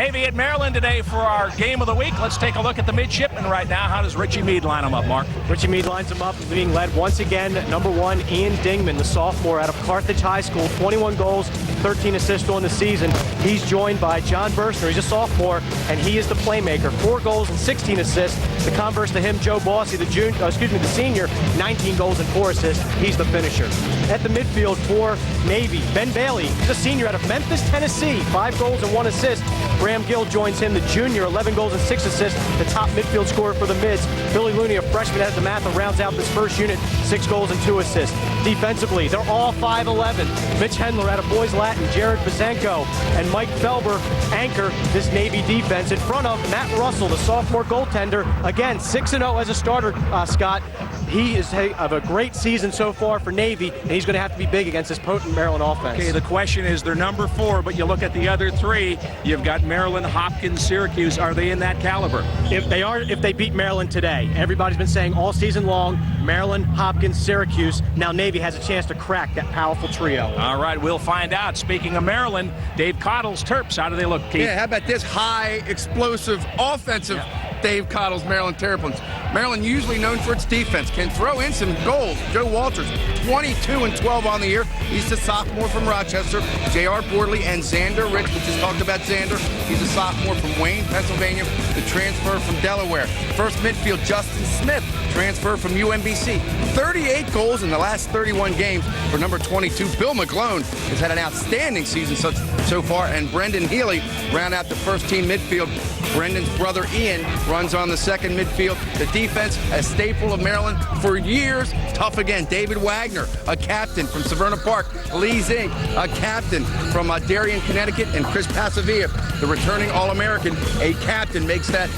Navy at Maryland today for our game of the week. Let's take a look at the midshipmen right now. How does Richie Meade line them up, Mark? Richie Meade lines them up, being led once again, number 1, Ian Dingman, the sophomore out of Carthage High School, 21 goals, 13 assists on the season. He's joined by John Burstner. He's a sophomore, and he is the playmaker, 4 goals and 16 assists. The converse to him, Joe Bossy, the senior, 19 goals and 4 assists. He's the finisher. At the midfield for Navy, Ben Bailey, he's a senior out of Memphis, Tennessee, 5 goals and 1 assist. Graham Gill joins him, the junior, 11 goals and 6 assists, the top midfield scorer for the Mids. Billy Looney, a freshman out of DeMatha, rounds out this first unit, 6 goals and 2 assists. Defensively, they're all 5'11". Mitch Hendler out of Boys Latin, Jared Bazenko, and Mike Felber anchor this Navy defense in front of Matt Russell, the sophomore goaltender. Again, 6-0 as a starter, Scott. He is of a great season so far for Navy, and he's going to have to be big against this potent Maryland offense. Okay, the question is, they're number 4, but you look at the other 3, you've got Maryland, Hopkins, Syracuse. Are they in that caliber? If they beat Maryland today, everybody's been saying all season long, Maryland, Hopkins, Syracuse. Now Navy has a chance to crack that powerful trio. All right, we'll find out. Speaking of Maryland, Dave Cottle's Terps, how do they look, Keith? Yeah, how about this high, explosive, offensive Dave Cottle's Maryland Terrapins? Maryland usually known for its defense, can throw in some goals. Joe Walters, 22-12 on the year. He's the sophomore from Rochester. J.R. Bordley and Xander Rich, we just talked about Xander. He's a sophomore from Wayne, Pennsylvania, the transfer from Delaware. First midfield, Justin Smith, transfer from UMBC. 38 goals in the last 31 games for number 22. Bill McGlone has had an outstanding season so far, and Brendan Healy round out the first team midfield. Brendan's brother Ian runs on the second midfield. The defense, a staple of Maryland for years. Tough again. David Wagner, a captain from Severna Park. Lee Zink, a captain from Darien, Connecticut. And Chris Pasavia, the returning All-American, a captain, makes that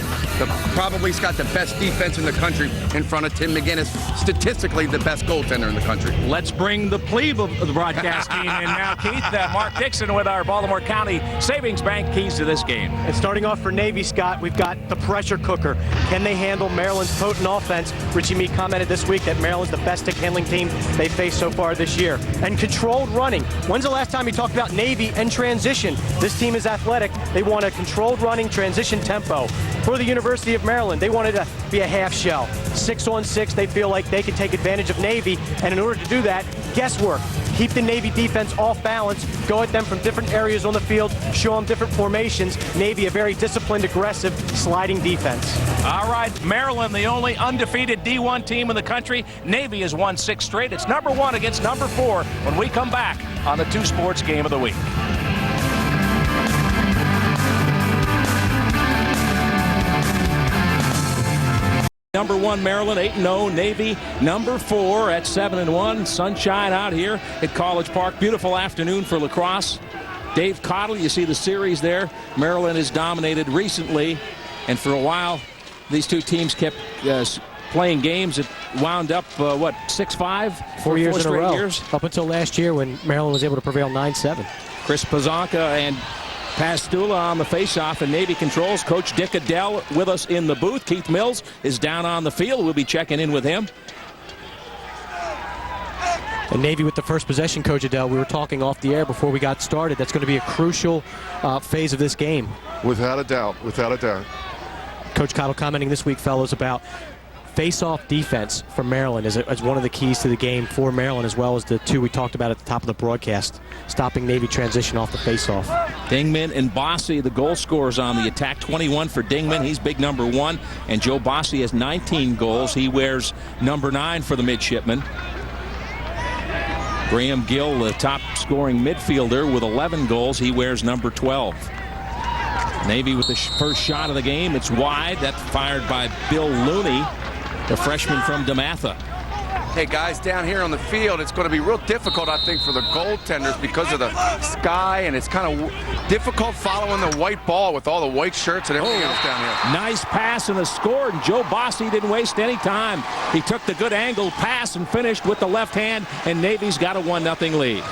probably got the best defense in the country in front of Tim McGinnis, statistically the best goaltender in the country. Let's bring the plebe of the broadcast team in now, Keith. Mark Dixon with our Baltimore County Savings Bank keys to this game. And starting off for Navy, Scott, we've got the pressure cooker. Can they handle Maryland's potent offense? Richie Meade commented this week that Maryland's the best stick-handling team they faced so far this year. And controlled running. When's the last time he talked about Navy and transition? This team is athletic. They want a controlled running transition tempo. For the University of Maryland, they wanted to be a half shell. 6-on-6, they feel like they can take advantage of Navy. And in order to do that, guesswork. Keep the Navy defense off balance, go at them from different areas on the field, show them different formations. Navy, a very disciplined, aggressive, sliding defense. All right, Maryland, the only undefeated D1 team in the country. Navy has won 6 straight. It's number 1 against number 4 when we come back on the 2 Sports Game of the Week. Number 1 Maryland, 8-0. Navy, number 4 at 7-1. Sunshine out here at College Park. Beautiful afternoon for lacrosse. Dave Cottle, you see the series there. Maryland has dominated recently, and for a while, these two teams kept playing games. It wound up, 6-5? 4 years in a row. Years. Up until last year when Maryland was able to prevail 9-7. Chris Pazanka and Pastula on the faceoff, and Navy controls. Coach Dick Adell with us in the booth. Keith Mills is down on the field. We'll be checking in with him. And Navy with the first possession, Coach Adell. We were talking off the air before we got started. That's going to be a crucial phase of this game. Without a doubt, without a doubt. Coach Cottle commenting this week, fellows, about face-off defense for Maryland as one of the keys to the game for Maryland, as well as the 2 we talked about at the top of the broadcast, stopping Navy transition off the face-off. Dingman and Bossy, the goal scorers on the attack. 21 for Dingman. He's big number 1. And Joe Bossy has 19 goals. He wears number 9 for the midshipmen. Graham Gill, the top scoring midfielder with 11 goals. He wears number 12. Navy with the first shot of the game. It's wide. That's fired by Bill Looney, the freshman from DeMatha. Hey, guys, down here on the field, it's going to be real difficult, I think, for the goaltenders because of the sky, and it's kind of difficult following the white ball with all the white shirts and everything else down here. Nice pass and a score, and Joe Bossy didn't waste any time. He took the good angle pass and finished with the left hand, and Navy's got a 1-0 lead.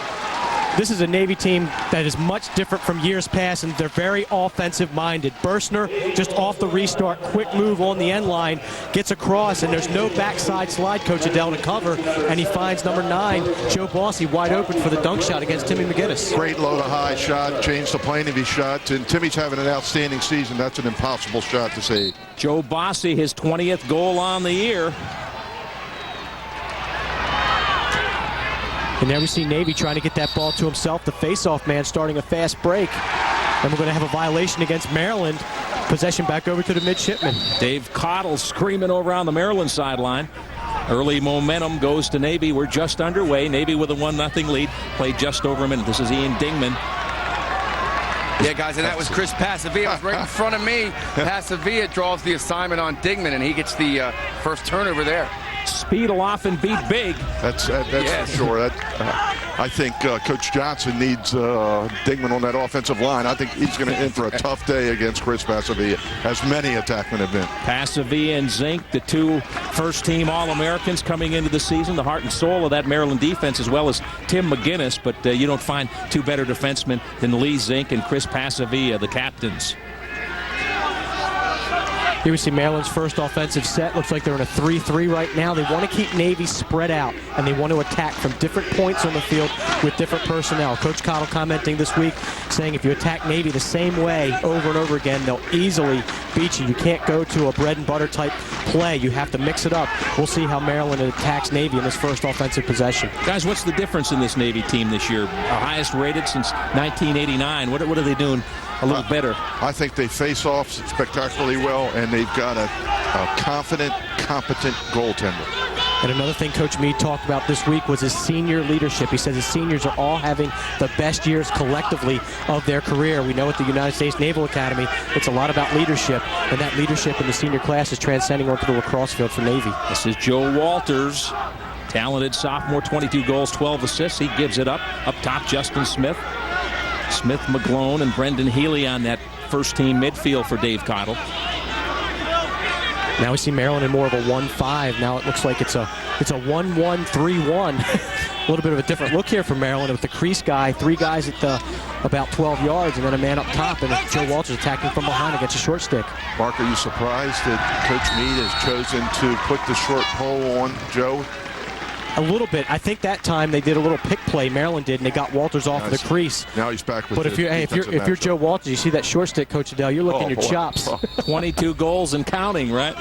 This is a Navy team that is much different from years past, and they're very offensive-minded. Burstner, just off the restart, quick move on the end line, gets across, and there's no backside slide, Coach Adell, to cover, and he finds number 9, Joe Bossy, wide open for the dunk shot against Timmy McGinnis. Great low to high shot, changed the plane of his shot, and Timmy's having an outstanding season. That's an impossible shot to save. Joe Bossy, his 20th goal on the year. And there we see Navy trying to get that ball to himself. The face-off man starting a fast break. And we're going to have a violation against Maryland. Possession back over to the midshipmen. Dave Cottle screaming over on the Maryland sideline. Early momentum goes to Navy. We're just underway. Navy with a 1-0 lead. Played just over a minute. This is Ian Dingman. Yeah, guys, and that was Chris Pasavia. It was right in front of me. Pasavia draws the assignment on Dingman, and he gets the first turnover there. Speed will often beat big. That's Yes. for sure. I think Coach Johnson needs Dingman on that offensive line. I think he's going to in for a tough day against Chris Pasavia, as many attackmen have been. Pasavia and Zink, the 2 first-team All-Americans coming into the season, the heart and soul of that Maryland defense, as well as Tim McGinnis. But you don't find 2 better defensemen than Lee Zink and Chris Pasavia, the captains. Here we see Maryland's first offensive set. Looks like they're in a 3-3 right now. They want to keep Navy spread out, and they want to attack from different points on the field with different personnel. Coach Cottle commenting this week, saying if you attack Navy the same way over and over again, they'll easily beat you. You can't go to a bread-and-butter type play. You have to mix it up. We'll see how Maryland attacks Navy in this first offensive possession. Guys, what's the difference in this Navy team this year? Our highest rated since 1989. What are they doing a little better? I think they face off spectacularly well, and they've got a confident, competent goaltender. And another thing Coach Meade talked about this week was his senior leadership. He says his seniors are all having the best years collectively of their career. We know at the United States Naval Academy, it's a lot about leadership, and that leadership in the senior class is transcending onto the lacrosse field for Navy. This is Joe Walters, talented sophomore, 22 goals, 12 assists. He gives it up. Up top, Justin Smith. Smith, McGlone, and Brendan Healy on that first-team midfield for Dave Cottle. Now we see Maryland in more of a 1-5. Now it looks like it's a 1-1-3-1. A little bit of a different look here for Maryland with the crease guy, 3 guys at the about 12 yards, and then a man up top, and Joe Walters attacking from behind against a short stick. Mark, are you surprised that Coach Meade has chosen to put the short pole on Joe? A little bit. I think that time they did a little pick play. Maryland did, and they got Walters off of the crease. Now he's back with. But if you're Joe Walters, you see that short stick, Coach Adell, you're looking your chops. 22 goals and counting, right?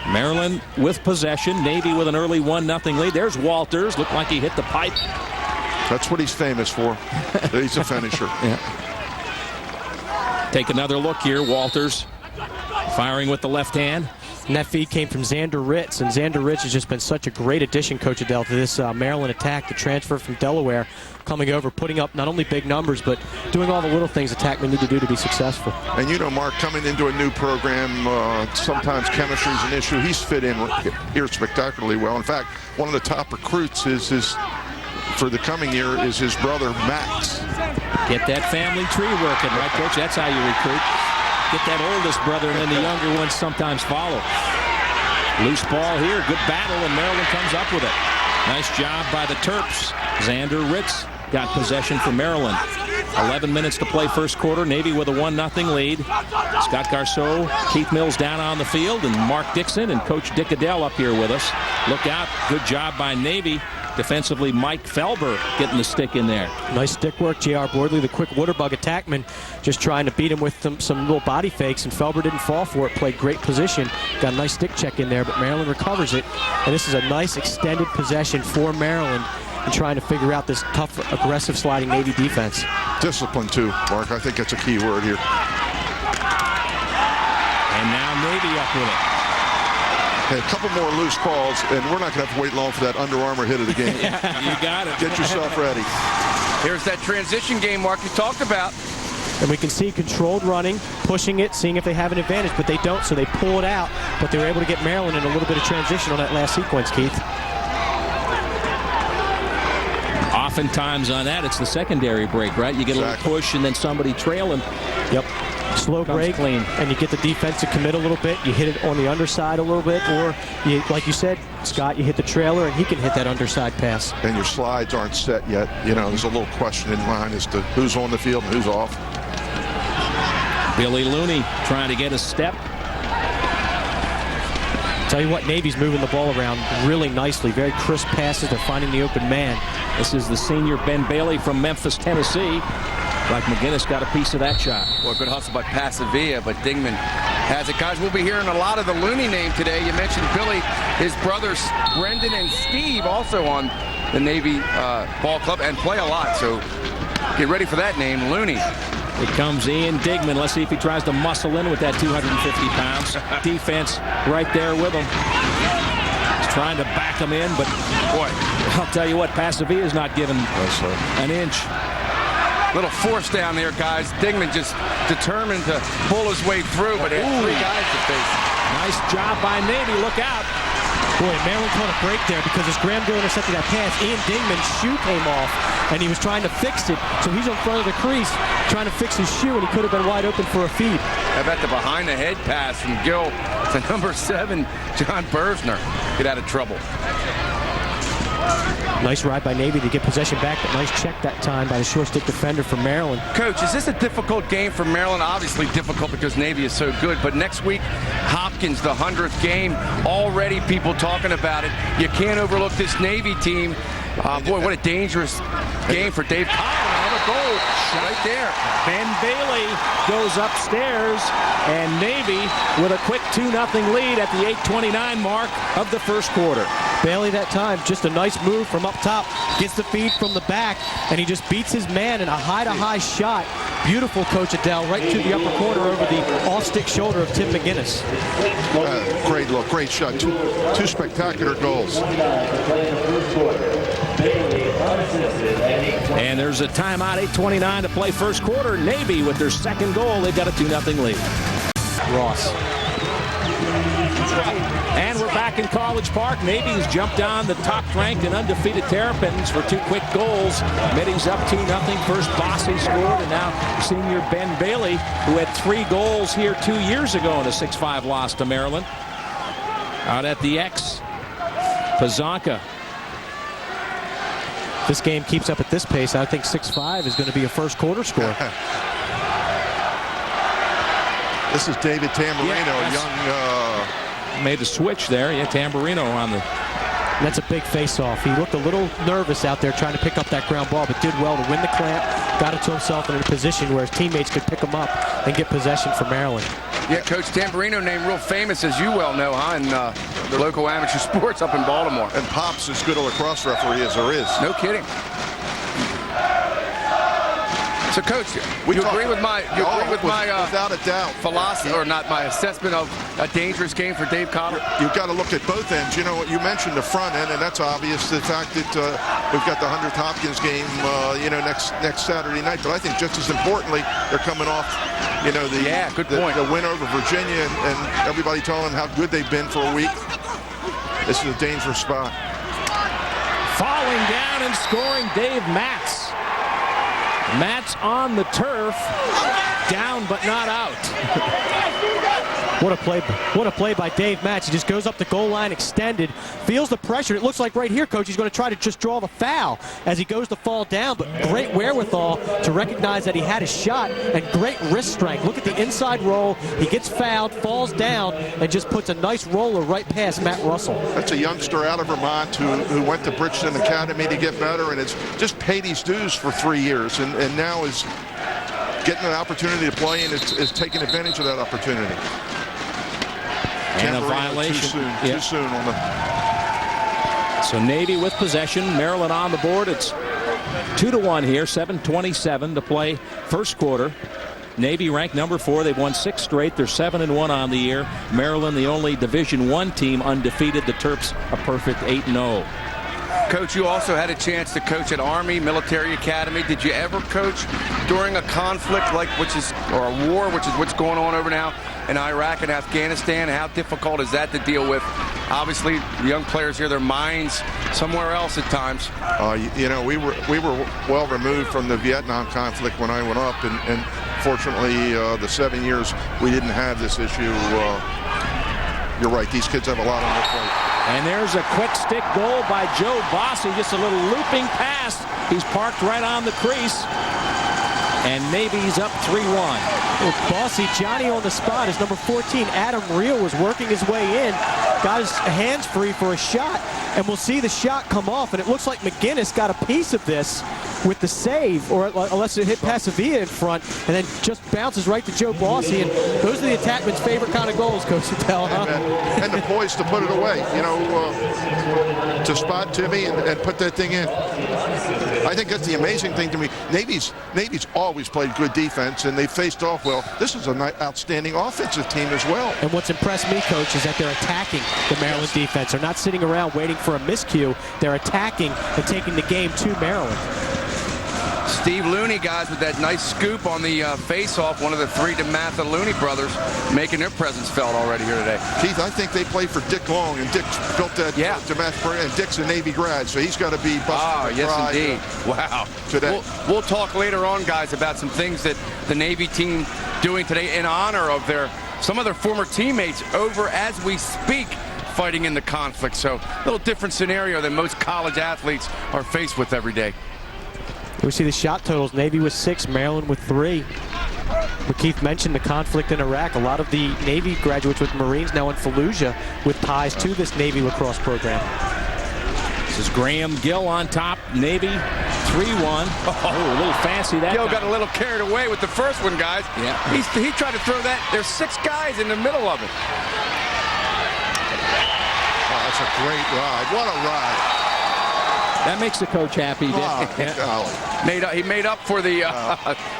Maryland with possession. Navy with an early 1-0 lead. There's Walters. Looked like he hit the pipe. That's what he's famous for. He's a finisher. Yeah. Take another look here. Walters firing with the left hand. And that feed came from Xander Ritz, and Xander Ritz has just been such a great addition, Coach Adell, to this Maryland attack. The transfer from Delaware coming over, putting up not only big numbers, but doing all the little things attackmen need to do to be successful. And you know, Mark, coming into a new program, sometimes chemistry is an issue. He's fit in here spectacularly well. In fact, one of the top recruits for the coming year is his brother, Max. Get that family tree working, right, Coach? That's how you recruit. Get that oldest brother, and then the younger ones sometimes follow. Loose ball here. Good battle, and Maryland comes up with it. Nice job by the Terps. Xander Ritz got possession for Maryland. 11 minutes to play first quarter. Navy with a 1-0 lead. Scott Garceau, Keith Mills down on the field, and Mark Dixon and Coach Dick Adell up here with us. Look out. Good job by Navy. Defensively, Mike Felber getting the stick in there. Nice stick work. J.R. Boardley, the quick water bug attackman, just trying to beat him with some little body fakes, and Felber didn't fall for it. Played great position. Got a nice stick check in there, but Maryland recovers it. And this is a nice extended possession for Maryland and trying to figure out this tough, aggressive sliding Navy defense. Discipline, too, Mark. I think that's a key word here. And now Navy up with it. Okay, a couple more loose balls, and we're not going to have to wait long for that Under Armour hit of the game. You got it. Get yourself ready. Here's that transition game Mark you talked about. And we can see controlled running, pushing it, seeing if they have an advantage, but they don't, so they pull it out. But they were able to get Maryland in a little bit of transition on that last sequence, Keith. Oftentimes on that, it's the secondary break, right? You get a little push and then somebody trailing. Yep. slow break, clean. and you get the defense to commit a little bit. You hit it on the underside a little bit, or you, like you said, Scott, you hit the trailer, and he can hit that underside pass. And your slides aren't set yet. You know, there's a little question in mind as to who's on the field and who's off. Billy Looney trying to get a step. Tell you what, Navy's moving the ball around really nicely. Very crisp passes. They're finding the open man. This is the senior Ben Bailey from Memphis, Tennessee. Like McGinnis got a piece of that shot. Boy, good hustle by Pasavia, but Dingman has it. Guys, we'll be hearing a lot of the Looney name today. You mentioned Billy, his brothers Brendan and Steve also on the Navy ball club and play a lot. So get ready for that name, Looney. Here comes Ian Digman. Let's see if he tries to muscle in with that 250 pounds. Defense right there with him. He's trying to back him in, but boy, I'll tell you what, Pasavia's not giving an inch. Little force down there, guys. Digman just determined to pull his way through, but he had three guys to face. Nice job by Navy. Look out. Boy, Maryland caught a break there because as Graham Gill intercepted that pass, Ian Dingman's shoe came off, and he was trying to fix it. So he's in front of the crease trying to fix his shoe, and he could have been wide open for a feed. How about the behind-the-head pass from Gill to number 7, John Bergner? Get out of trouble. Nice ride by Navy to get possession back, but nice check that time by the short stick defender for Maryland. Coach, is this a difficult game for Maryland? Obviously difficult because Navy is so good, but next week, Hopkins, the 100th game, already people talking about it. You can't overlook this Navy team. Boy, what a dangerous game for Dave Collins. Another goal right there. Ben Bailey goes upstairs, and Navy with a quick 2-0 lead at the 8:29 mark of the first quarter. Bailey that time, just a nice move from up top, gets the feed from the back, and he just beats his man in a high-to-high shot. Beautiful, Coach Adele, right to the upper corner over the off-stick shoulder of Tim McGinnis. Great look, great shot. Two spectacular goals. And there's a timeout, 8:29 to play first quarter. Navy with their second goal. They've got a 2-0 lead. Ross. And we're back in College Park. Navy's jumped on the top-ranked and undefeated Terrapins for 2 quick goals. Middy's up 2-0. First Bossy scored, and now senior Ben Bailey, who had 3 goals here 2 years ago in a 6-5 loss to Maryland. Out at the X, Pazanka. This game keeps up at this pace. I think 6-5 is going to be a first quarter score. This is David Tamburino, a young... made the switch there. Yeah, Tamburino on the... That's a big face-off. He looked a little nervous out there trying to pick up that ground ball, but did well to win the clamp, got it to himself in a position where his teammates could pick him up and get possession for Maryland. Yeah, Coach, Tamburino name real famous, as you well know, huh, in the local amateur sports up in Baltimore. And Pop's as good a lacrosse referee as there is. No kidding. So, Coach, you agree with my without a doubt philosophy, or not my assessment of a dangerous game for Dave Cottle? You've got to look at both ends. You know, you mentioned the front end, and that's obvious. The fact that we've got the 100th Hopkins game, you know, next Saturday night. But I think just as importantly, they're coming off, you know, the win over Virginia, and everybody telling them how good they've been for a week. This is a dangerous spot. Falling down and scoring, Dave Matz. Matz on the turf, down but not out. What a play by Dave Matz. He just goes up the goal line extended, feels the pressure. It looks like right here, Coach, he's going to try to just draw the foul as he goes to fall down, but great wherewithal to recognize that he had his shot, and great wrist strength. Look at the inside roll. He gets fouled, falls down, and just puts a nice roller right past Matt Russell. That's a youngster out of Vermont who went to Bridgeton Academy to get better, and it's just paid his dues for 3 years, and now is getting an opportunity to play and is taking advantage of that opportunity. And a violation. Too soon on the... So Navy with possession. Maryland on the board. It's 2-1 here. 7:27 to play first quarter. Navy ranked number 4. They've won 6 straight. They're 7-1 on the year. Maryland, the only Division I team undefeated. The Terps a perfect 8-0. Coach, you also had a chance to coach at Army Military Academy. Did you ever coach during a conflict or a war, which is what's going on over now in Iraq and Afghanistan? How difficult is that to deal with? Obviously, the young players here, their minds somewhere else at times. You know, we were well removed from the Vietnam conflict when I went up, and Unfortunately, the 7 years we didn't have this issue. You're right, these kids have a lot on their plate. And there's a quick stick goal by Joe Bossy. Just a little looping pass. He's parked right on the crease. And Navy's up 3-1. Well, Bossy, Johnny on the spot is number 14. Adam Reel was working his way in. Got his hands free for a shot. And we'll see the shot come off. And it looks like McGinnis got a piece of this with the save, or unless it hit Pasavia in front, and then just bounces right to Joe Bossy. And those are the attackman's favorite kind of goals, Coach Liddell, huh? And the poise to put it away, you know, to spot Timmy and put that thing in. I think that's the amazing thing to me. Navy's always played good defense, and they faced off well. This is an outstanding offensive team as well. And what's impressed me, Coach, is that they're attacking the Maryland defense. They're not sitting around waiting for a miscue. They're attacking and taking the game to Maryland. Steve Looney, guys, with that nice scoop on the face-off. One of the three DeMatha Looney brothers making their presence felt already here today. Keith, I think they play for Dick Long, and Dick built that DeMatha, and Dick's a Navy grad, so he's got to be busted. Yes, indeed. Wow. Today. We'll talk later on, guys, about some things that the Navy team doing today in honor of some of their former teammates over as we speak, fighting in the conflict. So a little different scenario than most college athletes are faced with every day. We see the shot totals. Navy with 6, Maryland with 3. But Keith mentioned the conflict in Iraq. A lot of the Navy graduates with Marines now in Fallujah with ties to this Navy lacrosse program. This is Graham Gill on top. Navy 3-1. Oh, a little fancy that Gill time. got a little carried away with the first one, guys. Yeah. He tried to throw that. There's 6 guys in the middle of it. Oh, that's a great ride. What a ride. That makes the coach happy. Golly. He made up for the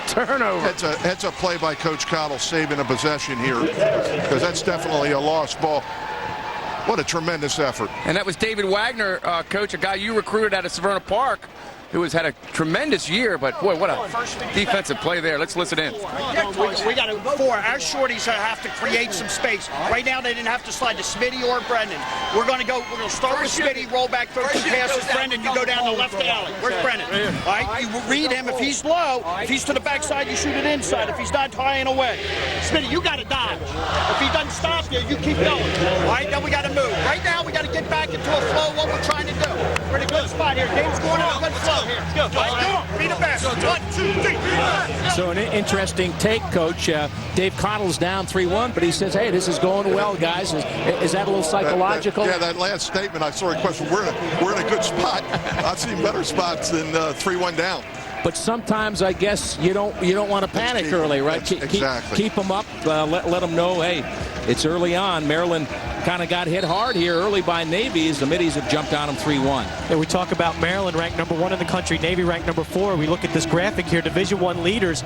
turnover. That's a play by Coach Cottle, saving a possession here, because that's definitely a lost ball. What a tremendous effort. And that was David Wagner, coach, a guy you recruited out of Severna Park, who has had a tremendous year, but boy, what a defensive play there. Let's listen in. We got to, our shorties have to create some space. Right now, they didn't have to slide to Smitty or Brendan. We're going to start with Smitty, roll back 13 passes. Brendan, you go down the left alley. Where's Brendan? All right, you read him. If he's low, if he's to the backside, you shoot it inside. If he's not high and away. Smitty, you got to dodge. If he doesn't stop you, you keep going. All right, now we got to move. Right now, we got to get back into a flow, what we're trying to do. We're in a good spot here. Game's going in a good flow. Here. Go. Be the best. 1, 2, 3. So an interesting take, Coach. Dave Cottle's down 3-1, but he says, hey, this is going well, guys. Is that a little psychological? That last statement, I saw a question. We're in a good spot. I've seen better spots than 3-1 down. But sometimes, I guess, you don't want to panic early, right? Exactly. Keep them up. Let them know, hey, it's early on. Maryland kind of got hit hard here early by Navy as the Middies have jumped on them 3-1. And we talk about Maryland ranked number 1 in the country, Navy ranked number 4. We look at this graphic here, Division I leaders.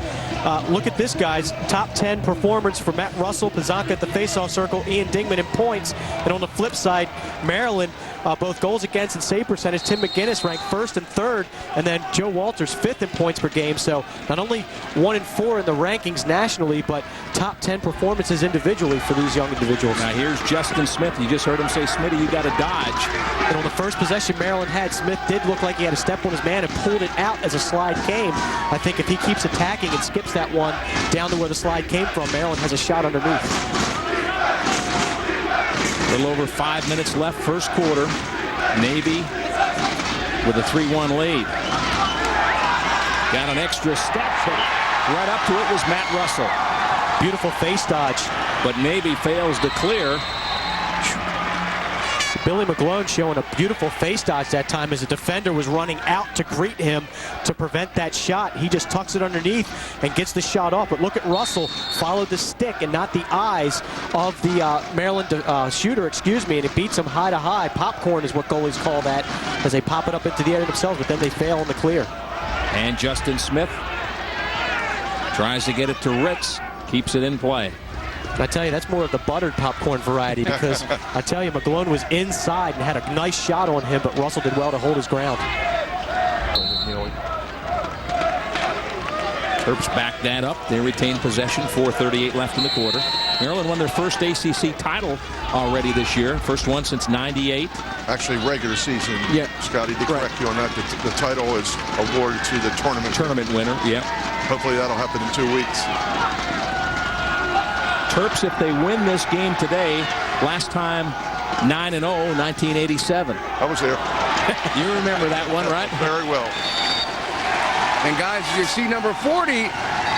Look at this, guys. Top 10 performance for Matt Russell, Pizanka at the faceoff circle, Ian Dingman in points. And on the flip side, Maryland, both goals against and save percentage. Tim McGinnis ranked 1st and 3rd, and then Joe Walters 5th in points per game. So not only 1 and 4 in the rankings nationally, but top 10 performances individually for these young individuals. Now here's Justin Smith. You just heard him say, Smitty, you got to dodge. And on the first possession Maryland had, Smith did look like he had a step on his man and pulled it out as a slide came. I think if he keeps attacking and skips that one down to where the slide came from, Maryland has a shot underneath. A little over 5 minutes left, first quarter. Navy with a 3-1 lead. Got an extra step. Right up to it was Matt Russell. Beautiful face dodge. But Navy fails to clear. Billy McGlone showing a beautiful face dodge that time as a defender was running out to greet him to prevent that shot. He just tucks it underneath and gets the shot off. But look at Russell, followed the stick and not the eyes of the Maryland shooter, and it beats him high to high. Popcorn is what goalies call that as they pop it up into the air themselves, but then they fail on the clear. And Justin Smith tries to get it to Ritz, keeps it in play. I tell you, that's more of the buttered popcorn variety because I tell you, McGlone was inside and had a nice shot on him, but Russell did well to hold his ground. Terps back that up. They retain possession. 4:38 left in the quarter. Maryland won their first ACC title already this year. First one since '98. Actually, regular season. Yeah. Scotty, to correct you on that, the title is awarded to the tournament winner. Yeah. Hopefully that'll happen in 2 weeks. Terps, if they win this game today, last time 9-0, 1987. I was there. You remember that one, right? Very well. And guys, you see number 40,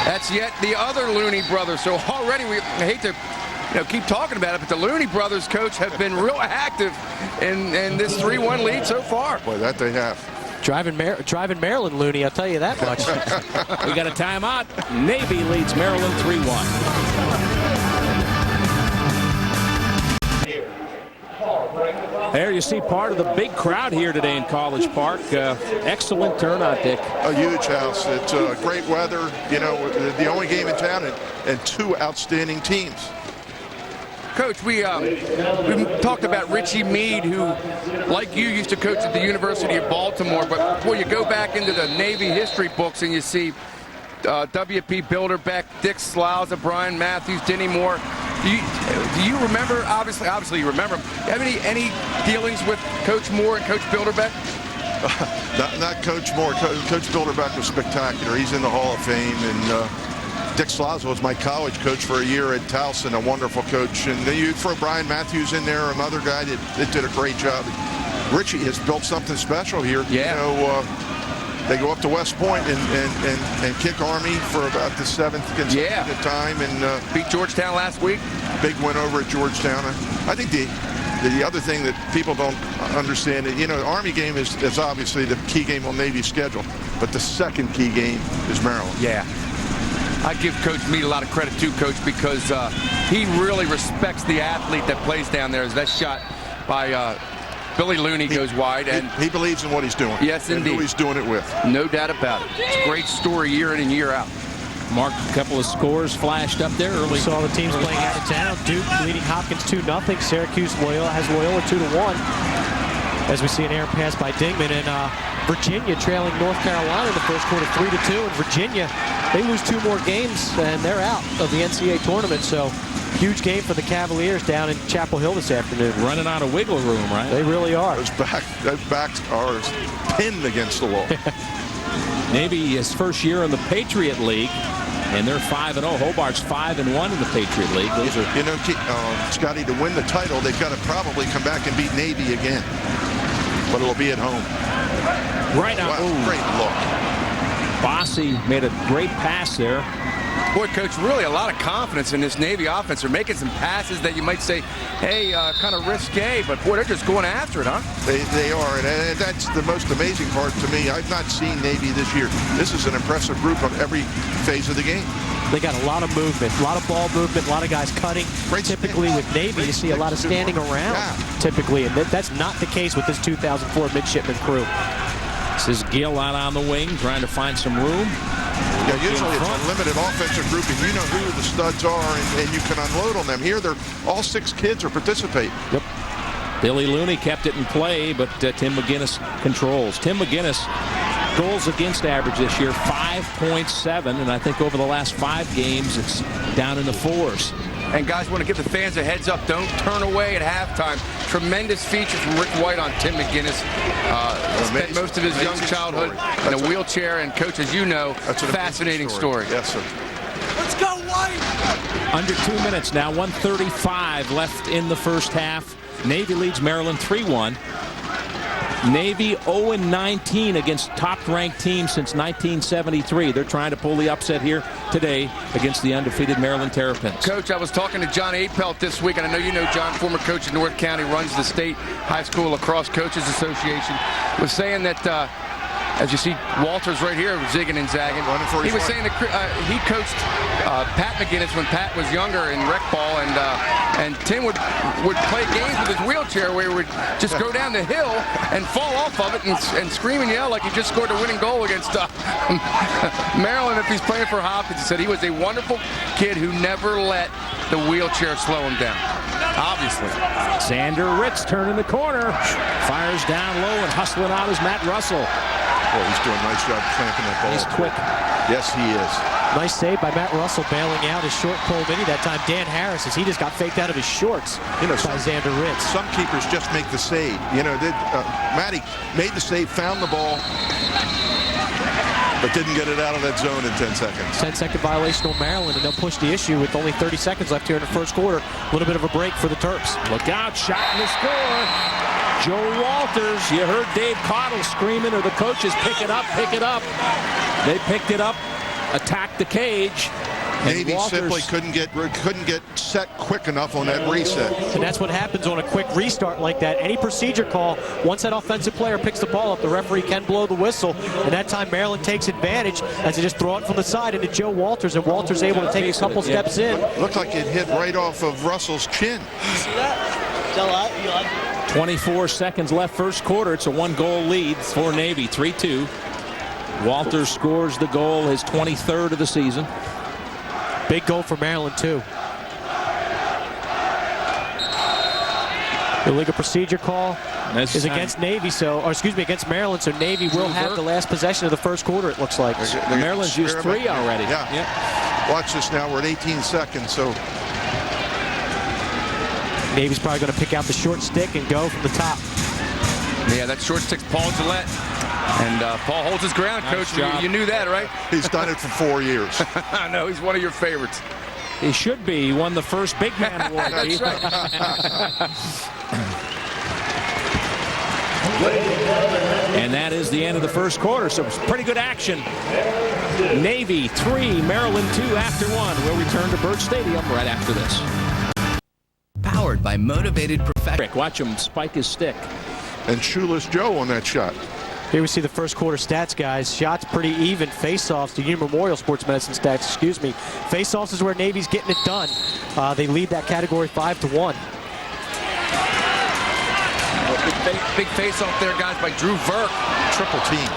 that's yet the other Looney brothers. So already, I hate to keep talking about it, but the Looney brothers, coach, have been real active in this 3-1 lead so far. Boy, that they have. Driving Maryland, Looney, I'll tell you that much. We got a timeout. Navy leads Maryland 3-1. There you see part of the big crowd here today in College Park. Excellent turnout, Dick. A huge house. It's great weather. The only game in town and two outstanding teams. Coach, we talked about Richie Meade, who, like you, used to coach at the University of Baltimore. But boy, you go back into the Navy history books and you see W.P. Bilderbeck, Dick Slauza, Brian Matthews, Denny Moore. Do you remember? Obviously, you remember him. Do you have any dealings with Coach Moore and Coach Bilderbeck? Not Coach Moore. Coach Bilderbeck was spectacular. He's in the Hall of Fame, and Dick Slauza was my college coach for a year at Towson, a wonderful coach. And then you throw Brian Matthews in there, another guy that did a great job. Richie has built something special here. Yeah. They go up to West Point and kick Army for about the 7th consecutive time, and beat Georgetown last week. Big win over at Georgetown. I think the other thing that people don't understand, the Army game is obviously the key game on Navy's schedule, but the second key game is Maryland. Yeah. I give Coach Meade a lot of credit too, Coach, because he really respects the athlete that plays down there. As that shot by Billy Looney goes wide, and he believes in what he's doing. Yes, indeed. And who he's doing it with. No doubt about it. It's a great story year in and year out. Mark, a couple of scores flashed up there early. We saw the teams playing out of town. Duke leading Hopkins 2-0. Syracuse has Loyola 2-1. As we see an errant pass by Dingman, and Virginia trailing North Carolina in the first quarter 3-2. And Virginia, they lose 2 more games and they're out of the NCAA tournament. So huge game for the Cavaliers down in Chapel Hill this afternoon. Running out of wiggle room, right? They really are. Those backs are pinned against the wall. Navy his first year in the Patriot League, and they're 5-0. Hobart's 5-1 in the Patriot League. Those are, Scotty, to win the title, they've got to probably come back and beat Navy again. But it'll be at home. Right now. Wow, great look. Bossy made a great pass there. Boy, Coach, really a lot of confidence in this Navy offense. They're making some passes that you might say, hey, kind of risque, but boy, they're just going after it, huh? They are, and that's the most amazing part to me. I've not seen Navy this year. This is an impressive group on every phase of the game. They got a lot of movement, a lot of ball movement, a lot of guys cutting. Typically with Navy, you see a lot of standing around, typically, and that's not the case with this 2004 midshipman crew. This is Gill out on the wing, trying to find some room. Yeah, usually it's a limited offensive group, and you know who the studs are, and you can unload on them. Here, all 6 kids are participating. Yep. Billy Looney kept it in play, but Tim McGinnis controls. Tim McGinnis, goals against average this year, 5.7, and I think over the last 5 games, it's down in the 4s. And guys, want to give the fans a heads up. Don't turn away at halftime. Tremendous feature from Rick White on Tim McGinnis. Spent most of his young childhood in a wheelchair. And, Coach, as you know, that's a fascinating story. Yes, sir. Let's go, White! Under 2 minutes now, 1:35 left in the first half. Navy leads Maryland 3-1. Navy 0-19 against top-ranked teams since 1973. They're trying to pull the upset here today against the undefeated Maryland Terrapins. Coach, I was talking to John Apelt this week, and I know you know John, former coach of North County, runs the State High School Lacrosse Coaches Association, was saying that, as you see Walters right here zigging and zagging, he was saying that he coached Pat McGinnis when Pat was younger in rec ball, and Tim would play games with his wheelchair where he would just go down the hill and fall off of it and scream and yell like he just scored a winning goal against Maryland if he's playing for Hopkins. He said he was a wonderful kid who never let the wheelchair slow him down. Obviously. Xander Ritz turning the corner. Fires down low and hustling out is Matt Russell. Boy, he's doing a nice job clamping that ball. He's quick. Yes, he is. Nice save by Matt Russell bailing out his short pole mini. That time Dan Harris, as he just got faked out of his shorts by Xander Ritz. Some keepers just make the save. Matty made the save, found the ball. but didn't get it out of that zone in 10 seconds. 10-second violation on Maryland, and they'll push the issue with only 30 seconds left here in the first quarter. A little bit of a break for the Terps. Look out, shot in the score. Joe Walters, you heard Dave Cottle screaming, or the coaches, pick it up, pick it up. They picked it up, attacked the cage. Navy simply couldn't get set quick enough on that reset. And that's what happens on a quick restart like that. Any procedure call, once that offensive player picks the ball up, the referee can blow the whistle. And that time Maryland takes advantage as they just throw it from the side into Joe Walters, and Walters able to take a couple steps in. Looked like it hit right off of Russell's chin. You see that? 24 seconds left first quarter. It's a 1-goal lead for Navy, 3-2. Walters scores the goal, his 23rd of the season. Big goal for Maryland, too. The legal procedure call is against Navy, against Maryland, so Navy will have the last possession of the first quarter, it looks like. Maryland's used 3 already. Yeah. Watch this now. We're at 18 seconds, so Navy's probably going to pick out the short stick and go from the top. Yeah, that short stick's Paul Gillette. And Paul holds his ground, nice Coach. You knew that, right? He's done it for 4 years. I know. He's one of your favorites. He should be. He won the first big man award. That's right. And that is the end of the first quarter, so it's pretty good action. Navy 3, Maryland 2 after 1. We'll return to Byrd Stadium right after this. Powered by motivated professionals. Rick, watch him spike his stick. And Shoeless Joe on that shot. Here we see the first quarter stats, guys. Shots pretty even. Face-offs, the Union Memorial Sports Medicine stats, excuse me. Face-offs is where Navy's getting it done. They lead that category 5-1. Big face-off there, guys, by Drew Verk. Triple team.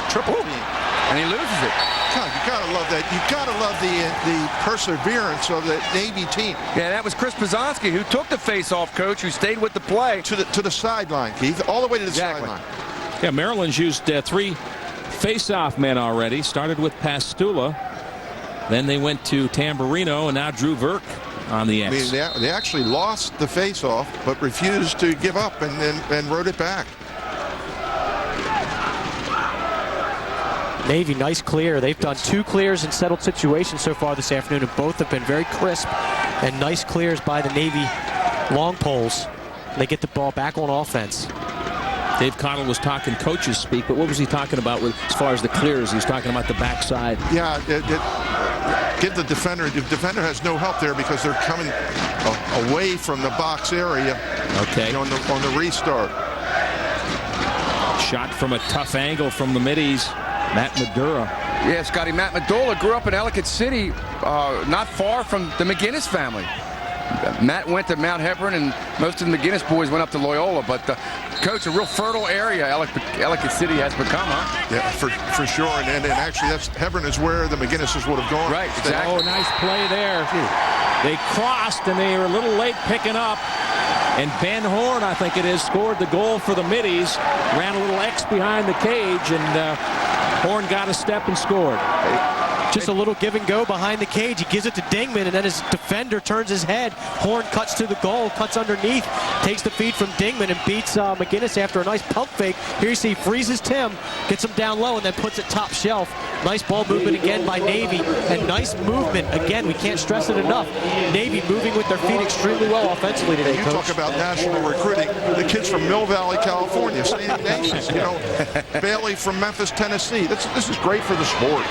And he loses it. God, you gotta love that. You gotta love the perseverance of that Navy team. Yeah, that was Chris Pazanski who took the face-off, Coach, who stayed with the play. To the sideline, Keith. All the way to the sideline. Yeah, Maryland's used 3 face-off men already. Started with Pastula. Then they went to Tamburino, and now Drew Verk on the X. I mean, they actually lost the face-off, but refused to give up and wrote it back. Navy, nice clear. They've done 2 clears in settled situations so far this afternoon, and both have been very crisp and nice clears by the Navy long poles. They get the ball back on offense. Dave Cottle was talking coaches speak, but what was he talking about as far as the clears? He was talking about the backside. Yeah, give the defender. The defender has no help there because they're coming away from the box area. Okay. On the restart. Shot from a tough angle from the middies. Matt Madura. Yeah, Scotty, Matt Madula grew up in Ellicott City, not far from the McGinnis family. Matt went to Mount Hebron, and most of the McGinnis boys went up to Loyola. But, Coach, a real fertile area Ellicott City has become, huh? Yeah, for sure. And actually, Hebron is where the McGinnises would have gone. Right, exactly. Oh, nice play there. They crossed, and they were a little late picking up. And Ben Horn, I think it is, scored the goal for the middies. Ran a little X behind the cage, and Horn got a step and scored. Just a little give and go behind the cage. He gives it to Dingman, and then his defender turns his head. Horn cuts to the goal, cuts underneath, takes the feed from Dingman, and beats McGinnis after a nice pump fake. Here you see freezes Tim, gets him down low, and then puts it top shelf. Nice ball movement again by Navy, and nice movement. Again, we can't stress it enough. Navy moving with their feet extremely well offensively today, You Coach. talk about national recruiting. The kids from Mill Valley, California, St. Ignatius, Bailey from Memphis, Tennessee. This is great for the sport.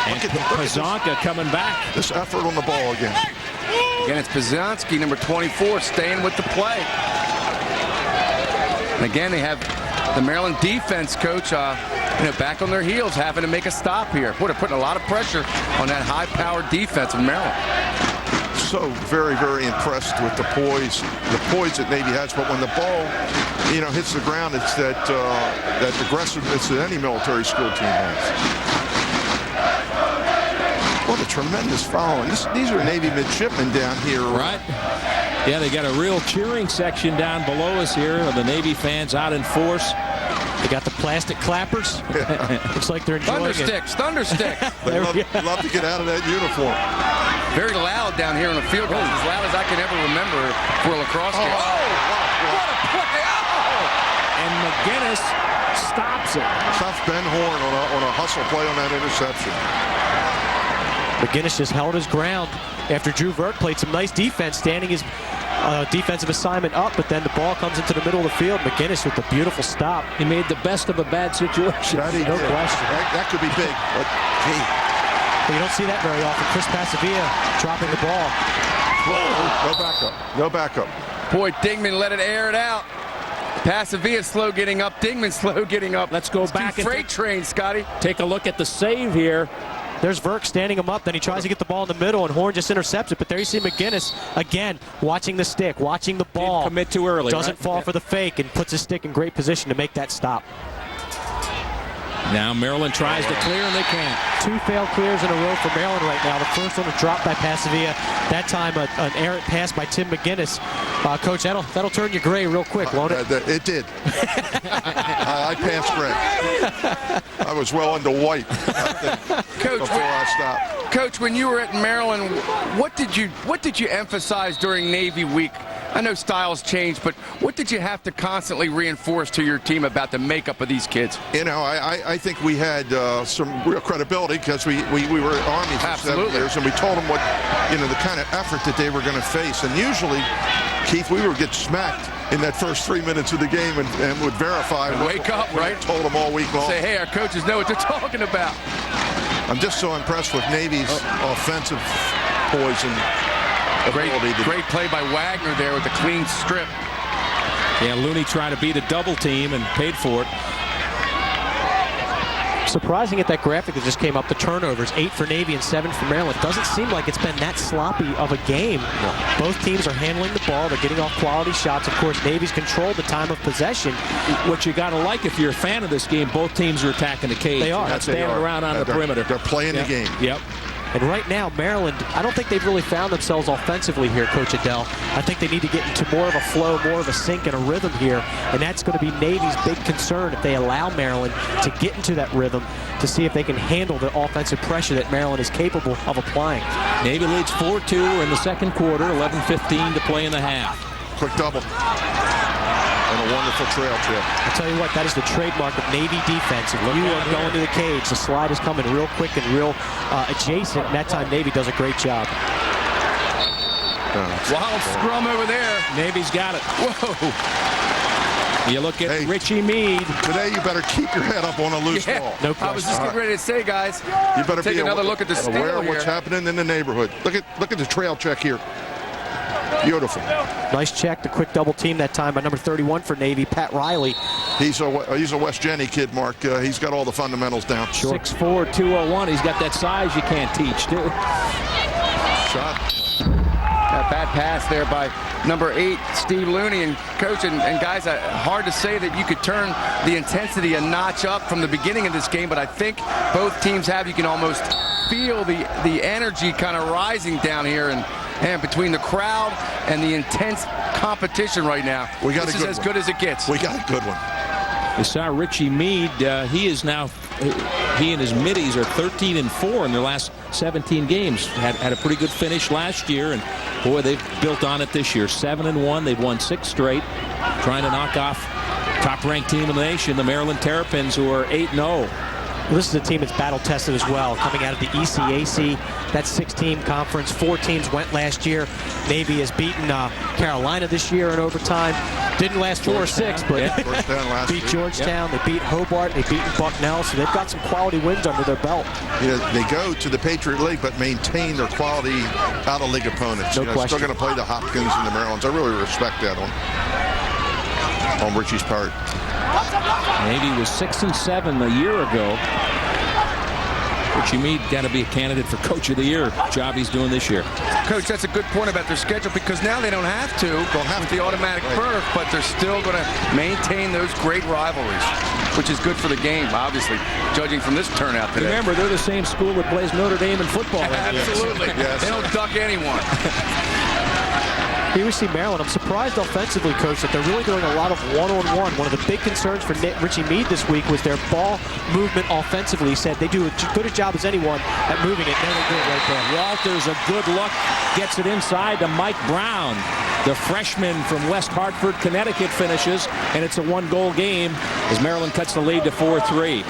And Pazanka coming back. This effort on the ball again. Again, it's Pazanski, number 24, staying with the play. And again, they have the Maryland defense, Coach, back on their heels, having to make a stop here. Boy, they're putting a lot of pressure on that high-powered defense of Maryland. So very, very impressed with the poise that Navy has. But when the ball, hits the ground, it's that aggressiveness that any military school team has. What a tremendous following. These are Navy midshipmen down here. Right. Yeah, they got a real cheering section down below us here of the Navy fans out in force. They got the plastic clappers. Looks like they're enjoying Thunderstick. They love to get out of that uniform. Very loud down here on the field, guys. As loud as I can ever remember for a lacrosse game. And McGinnis stops it. Tough Ben Horn on a hustle play on that interception. McGinnis just held his ground after Drew Vert played some nice defense, standing his defensive assignment up, but then the ball comes into the middle of the field. McGinnis with a beautiful stop. He made the best of a bad situation. That he No did. question. That could be big, but gee. But you don't see that very often. Chris Pasavia dropping the ball. No backup. No backup. Boy, Dingman let it air it out. Pasavia slow getting up. Dingman slow getting up. Let's go back Two and freight trains, Scotty. take a look at the save here. There's Verk standing him up. Then he tries to get the ball in the middle, and Horn just intercepts it. But there you see McGinnis, again, watching the stick, watching the ball. Didn't commit too early. Doesn't right? fall for the fake and puts his stick in great position to make that stop. Now Maryland tries to clear, and they can't. 2 failed clears in a row for Maryland right now. The first one was dropped by Pasavia. That time, an errant pass by Tim McGinnis. Coach, that'll turn you gray real quick, won't it? It did. I passed red. I was well into white, I think, Coach, before I stopped. Coach, when you were at Maryland, what did you emphasize during Navy Week? I know styles change, but what did you have to constantly reinforce to your team about the makeup of these kids? You know, I think we had some real credibility because we were at Army for Absolutely. 7 years, and we told them what, the kind of effort that they were going to face. And usually, Keith, we would get smacked in that first 3 minutes of the game and would verify. And wake up, we right? Told them all week long. Say, hey, our coaches know what they're talking about. I'm just so impressed with Navy's offensive poise and ability to Great play by Wagner there with the clean strip. Yeah, Looney tried to beat a double team and paid for it. Surprising at that graphic that just came up, the turnovers, 8 for Navy and 7 for Maryland. Doesn't seem like it's been that sloppy of a game. No. Both teams are handling the ball. They're getting off quality shots. Of course, Navy's controlled the time of possession. What you got to like if you're a fan of this game, both teams are attacking the cage. They are. They're not standing around on the perimeter. They're playing the game. Yep. And right now, Maryland, I don't think they've really found themselves offensively here, Coach Adele. I think they need to get into more of a flow, more of a sync and a rhythm here. And that's going to be Navy's big concern if they allow Maryland to get into that rhythm to see if they can handle the offensive pressure that Maryland is capable of applying. Navy leads 4-2 in the second quarter, 11:15 to play in the half. Quick double. And a wonderful trail trip. I'll tell you what, that is the trademark of Navy defense. If you are going to the cage, the slide is coming real quick and real adjacent, and that time Navy does a great job. Wild scrum over there. Navy's got it. Whoa. You look at Hey. Richie Meade. Today, you better keep your head up on a loose Yeah. ball. No I was just getting ready to say, guys, You better take be another look at the steal aware of what's here. happening in the neighborhood. Look at the trail check here. Beautiful. Nice check, the quick double team that time by number 31 for Navy, Pat Riley. He's a West Jenny kid, Mark. He's got all the fundamentals down. 6'4", 201. He's got that size you can't teach, too. Shot. That bad pass there by number 8, Steve Looney. And Coach and guys, hard to say that you could turn the intensity a notch up from the beginning of this game, but I think both teams have. You can almost feel the energy kind of rising down here and between the crowd and the intense competition right now. We got this a is good as one. good as it gets. We got a good one. You saw Richie Meade. He and his middies are 13-4 in their last 17 games. Had a pretty good finish last year, and boy, they've built on it this year. 7-1. They've won 6 straight, trying to knock off top-ranked team in the nation, the Maryland Terrapins, who are 8-0. Well, this is a team that's battle-tested as well, coming out of the ECAC. That 6-team conference. 4 teams went last year. Navy has beaten Carolina this year in overtime. Didn't last 4 or 6, but Georgetown last beat week. Georgetown. They beat Hobart. They beat Bucknell. So they've got some quality wins under their belt. They go to the Patriot League, but maintain their quality out-of-league opponents. No Still question. going to play the Hopkins and the Marylands. I really respect that on Richie's part. Navy was 6-7 a year ago. Richie Meade got to be a candidate for Coach of the Year. Job he's doing this year. Coach, that's a good point about their schedule because now they don't have to with the automatic berth, but they're still going to maintain those great rivalries, which is good for the game, obviously, judging from this turnout today. Remember, they're the same school that plays Notre Dame in football. Absolutely. Yes. They don't duck anyone. Here we see Maryland. I'm surprised offensively, Coach, that they're really doing a lot of one-on-one. One of the big concerns for Richie Meade this week was their ball movement offensively. He said they do as good a job as anyone at moving it. They do it right there. Walters, a good look, gets it inside to Mike Brown. The freshman from West Hartford, Connecticut finishes, and it's a one-goal game as Maryland cuts the lead to 4-3.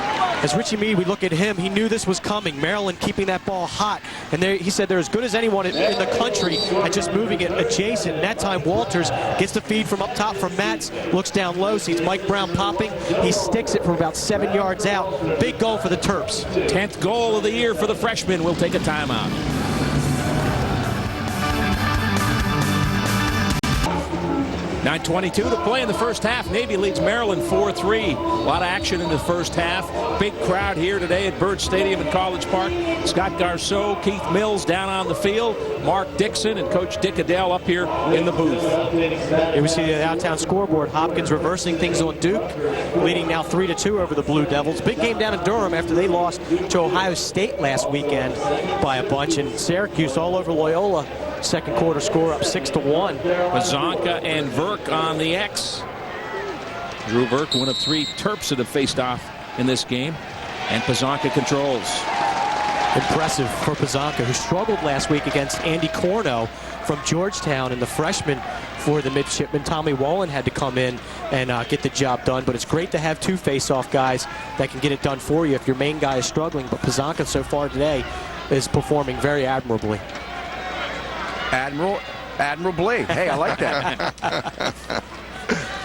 As Richie Meade, we look at him, he knew this was coming. Maryland keeping that ball hot. And he said they're as good as anyone in the country at just moving it adjacent. And that time, Walters gets the feed from up top from Matz, looks down low, sees Mike Brown popping. He sticks it from about 7 yards out. Big goal for the Terps. 10th goal of the year for the freshman. We'll take a timeout. .9:22 to play in the first half. Navy leads Maryland 4-3. A lot of action in the first half. Big crowd here today at Byrd Stadium in College Park. Scott Garceau, Keith Mills down on the field, Mark Dixon, and Coach Dick Adele up here in the booth. Here we see the downtown scoreboard. Hopkins reversing things on Duke, leading now 3-2 over the Blue Devils. Big game down in Durham after they lost to Ohio State last weekend by a bunch. And Syracuse all over Loyola. Second quarter score up 6-1. Pazanka and Verk on the X. Drew Verk, one of 3 Terps that have faced off in this game. And Pazanka controls. Impressive for Pazanka, who struggled last week against Andy Corno from Georgetown, and the freshman for the midshipman, Tommy Wallen, had to come in and get the job done. But it's great to have 2 face-off guys that can get it done for you if your main guy is struggling. But Pazanka so far today is performing very admirably. Admirably. Hey, I like that.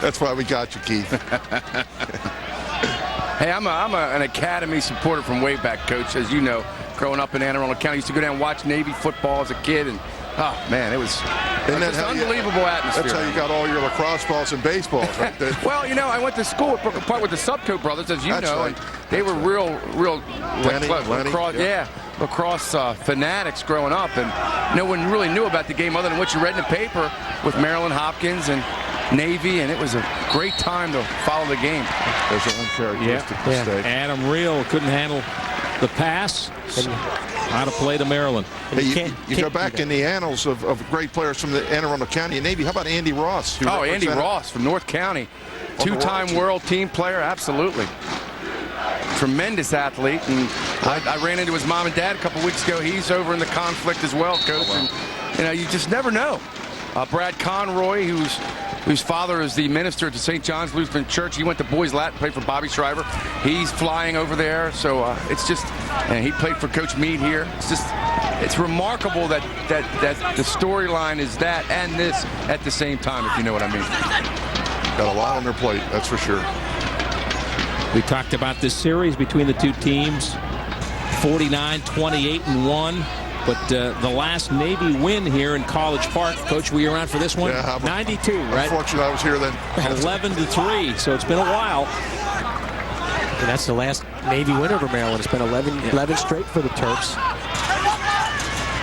That's why we got you, Keith. Hey, I'm an Academy supporter from way back, Coach. As you know, growing up in Anne Arundel County, I used to go down and watch Navy football as a kid, and oh man, it was an unbelievable atmosphere. That's how you got all your lacrosse balls and baseballs, right? Well, you know, I went to school at Brooklyn Park with the Subcoat brothers, as you know, right. and they were real Lenny, lacrosse fanatics growing up, and no one really knew about the game other than what you read in the paper with Maryland Hopkins and Navy, and it was a great time to follow the game. There's an uncharacteristic mistake. Adam Reel couldn't handle the pass. How to play to Maryland. Hey, you go back in the annals of great players from the Anne Arundel County and Navy. How about Andy Ross? Andy Ross from North County. 2-time world team player, absolutely. Tremendous athlete, and I ran into his mom and dad a couple weeks ago. He's over in the conflict as well, Coach. And, you know, you just never know. Brad Conroy, whose father is the minister at the St. John's Lutheran Church. He went to Boys Latin, played for Bobby Shriver. He's flying over there, so it's just, and he played for Coach Meade here. It's remarkable that the storyline is that and this at the same time, if you know what I mean. Got a lot on their plate, that's for sure. We talked about this series between the 2 teams, 49-28-1. But the last Navy win here in College Park, Coach, were you around for this one? Yeah, 92, right? Unfortunately, I was here then. 11-3, so it's been a while. And that's the last Navy win over Maryland. It's been 11 straight for the Terps.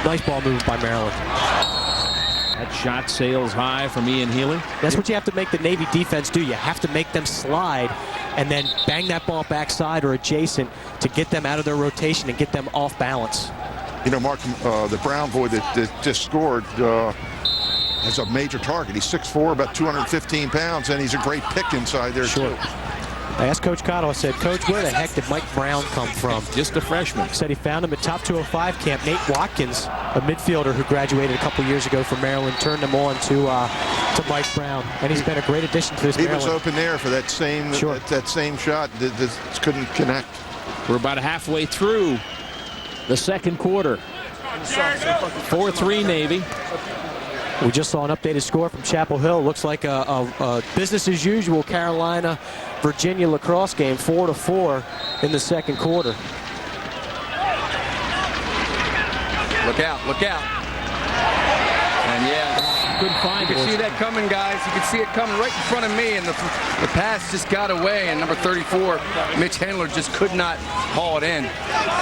Nice ball movement by Maryland. That shot sails high from Ian Healy. That's what you have to make the Navy defense do. You have to make them slide and then bang that ball backside or adjacent to get them out of their rotation and get them off balance. You know, Mark, the Brown boy that just scored has a major target. He's 6'4", about 215 pounds, and he's a great pick inside there, too. I asked Coach Cotto, I said, Coach, where the heck did Mike Brown come from? Just a freshman. He said he found him at top 205 camp. Nate Watkins, a midfielder who graduated a couple years ago from Maryland, turned him on to Mike Brown, and he's been a great addition to this Maryland. He was open there for that same that same shot. That couldn't connect. We're about halfway through the second quarter. 4-3 Navy. We just saw an updated score from Chapel Hill. Looks like a business as usual Carolina-Virginia lacrosse game, 4-4 in the second quarter. Look out, look out. And yeah, couldn't find you it. can see that coming, guys. You can see it coming right in front of me, and the pass just got away, and number 34, Mitch Handler, just could not haul it in.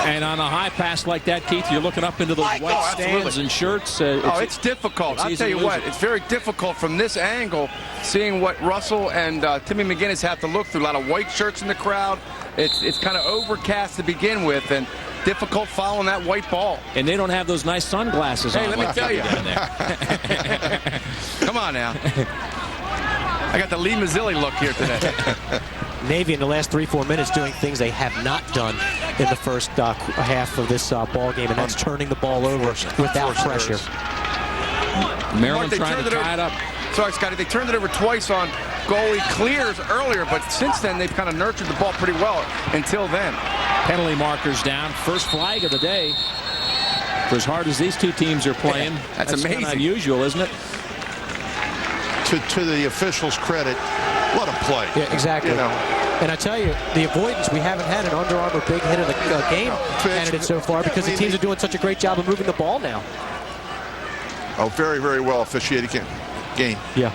And on a high pass like that, Keith, you're looking up into the white stands and shirts. It's difficult. I'll tell you what, it's very difficult from this angle, seeing what Russell and Timmy McGinnis have to look through. A lot of white shirts in the crowd. It's kind of overcast to begin with, and difficult following that white ball. And they don't have those nice sunglasses on. Hey, let me like tell they you. do down there. Come on now. I got the Lee Mazzilli look here today. Navy in the last 3-4 minutes doing things they have not done in the first half of this ball game, and that's turning the ball over without pressure. Maryland They trying turned to it tie it up. Sorry, Scotty. They turned it over twice on goalie clears earlier, but since then they've kind of nurtured the ball pretty well until then. Penalty markers down. First flag of the day. For as hard as these two teams are playing, That's kinda amazing. unusual, isn't it? To the officials' credit, let them play. Yeah, exactly. You know. And I tell you, the avoidance, we haven't had an Under Armour big hit of the game candidate so far because the teams are doing such a great job of moving the ball now. Oh, very, very well officiated game. Yeah.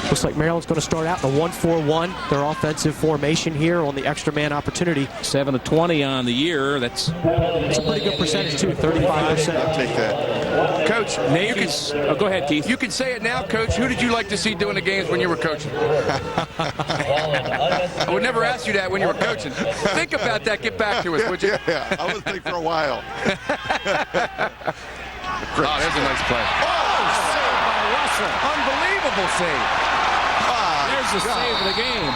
Looks like Maryland's going to start out in a 1-4-1. Their offensive formation here on the extra man opportunity. 7 of 20 on the year. That's It's a pretty good percentage too, 35%. I'll take that. Coach, Navy's. Oh, go ahead, Keith. you can say it now, Coach. Who did you like to see doing the games when you were coaching? I would never ask you that when you were coaching. Think about that. Get back to us, would you? Yeah, I was thinking for a while. Oh, there's a nice play. Saved by Russell. Unbelievable save. There's the save of the game.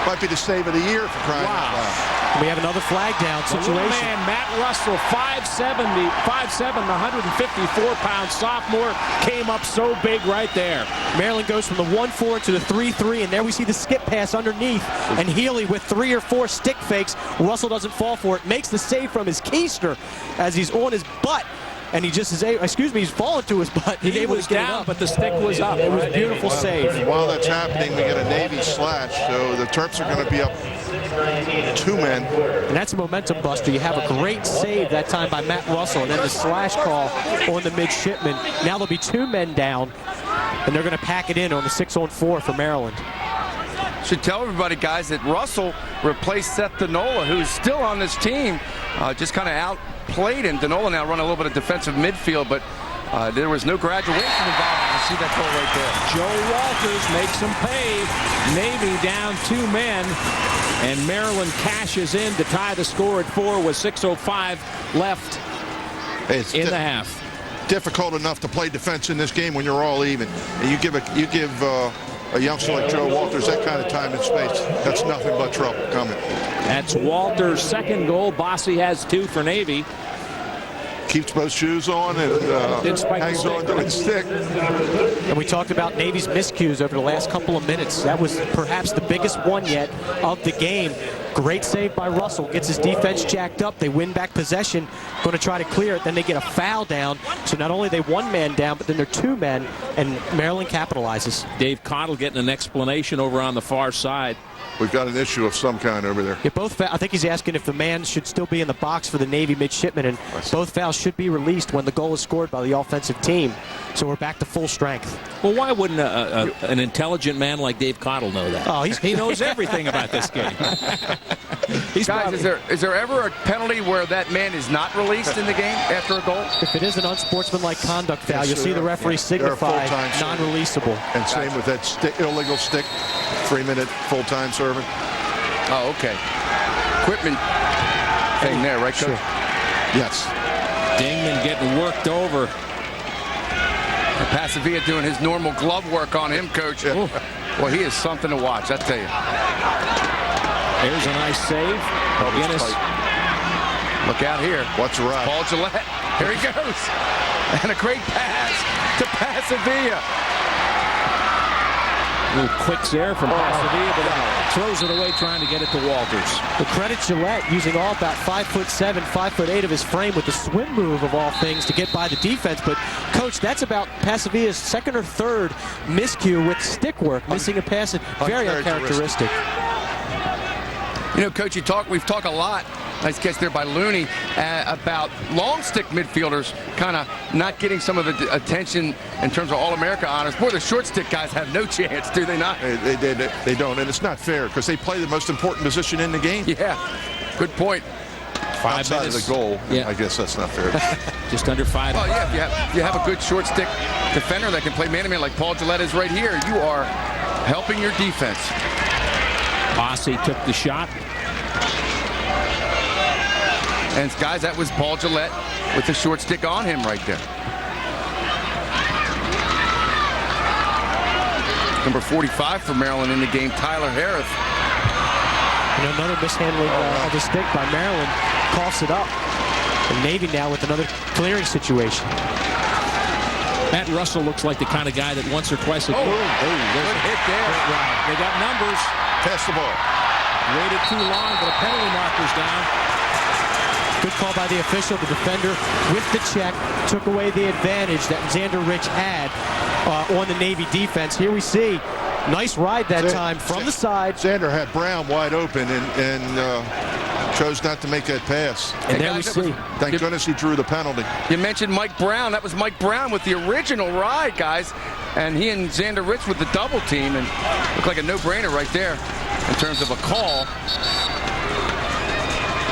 Might be the save of the year for crying out loud. We have another flag down The little situation. man, Matt Russell, 5'7", 154-pound sophomore, came up so big right there. Maryland goes from the 1-4 to the 3-3, and there we see the skip pass underneath. And Healy with 3 or 4 stick fakes. Russell doesn't fall for it. Makes the save from his keister as he's on his butt. And he just is he's fallen to his butt. He's He able was to get it down, up. but the stick was up. It was a beautiful save. While that's happening, we get a Navy slash, so the Terps are going to be up 2 men. And that's a momentum buster. You have a great save that time by Matt Russell, and then the slash call on the midshipman. Now there'll be 2 men down, and they're going to pack it in on the 6-on-4 for Maryland. Should tell everybody, guys, that Russell replaced Seth Denola, who's still on this team, just kind of outplayed him. Denola now running a little bit of defensive midfield, but there was no graduation involved. You see that goal right there. Joe Walters makes them pay. Navy down 2 men, and Maryland cashes in to tie the score at 4 with 6:05 left It's in the half. difficult enough to play defense in this game when you're all even. And you give a youngster like Joe Walters that kind of time and space, that's nothing but trouble coming. That's Walter's second goal. Bossy has 2 for Navy. Keeps both shoes on and Didn't spike the hangs stick. on to its stick. And we talked about Navy's miscues over the last couple of minutes. That was perhaps the biggest one yet of the game. Great save by Russell. Gets his defense jacked up. They win back possession. Going to try to clear it. Then they get a foul down. So not only are they 1 man down, but then they're 2 men. And Maryland capitalizes. Dave Cottle getting an explanation over on the far side. We've got an issue of some kind over there. Yeah, I think he's asking if the man should still be in the box for the Navy midshipman, and both fouls should be released when the goal is scored by the offensive team. So we're back to full strength. Well, why wouldn't an intelligent man like Dave Cottle know that? Oh, he knows everything about this game. Guys, is there ever a penalty where that man is not released in the game after a goal? If it is an unsportsmanlike conduct foul, Yes, you'll see the referee They're a signify full-time server. non-releasable. And same with that illegal stick, 3-minute full-time serving. Oh, okay. Equipment thing there, right, Coach? Yes. Dingman getting worked over. Pasavia doing his normal glove work on him, Coach. Yeah. Well, he is something to watch, I tell you. There's a nice save. Guinness. Look out here. What's right? Paul Gillette. Here he goes. And a great pass to Pasavia. A little quicks there from Pasavia, but throws it away trying to get it to Walters. The credit Gillette using all about 5'7", 5'8" of his frame with the swim move of all things to get by the defense. But Coach, that's about Pasavia's 2nd or 3rd miscue with stick work, missing a pass. Very uncharacteristic. You know, Coach, we've talked a lot, nice catch there by Looney, about long stick midfielders kind of not getting some of the attention in terms of All-America honors. Boy, the short stick guys have no chance, do they not? They don't, and it's not fair because they play the most important position in the game. Yeah, good point. 5 Outside minutes. of the goal, Yeah. I guess that's not fair. Just under 5. Well, yeah, if you have a good short stick defender that can play man-to-man like Paul Gillette is right here, you are helping your defense. Rossi took the shot. And guys, that was Paul Gillette with the short stick on him right there. Number 45 for Maryland in the game, Tyler Harris. And another mishandling of the stick by Maryland coughs it up. And Navy now with another clearing situation. Matt Russell looks like the kind of guy that once or twice... Good hit there. They got numbers. Pass the ball. Waited too long, but a penalty marker's down. Good call by the official. The defender with the check took away the advantage that Xander Rich had on the Navy defense. Here we see nice ride that time from the side. Xander had Brown wide open and chose not to make that pass. And there we see. Thank goodness he drew the penalty. You mentioned Mike Brown. That was Mike Brown with the original ride, guys. And he and Xander Rich with the double team. And looked like a no-brainer right there in terms of a call.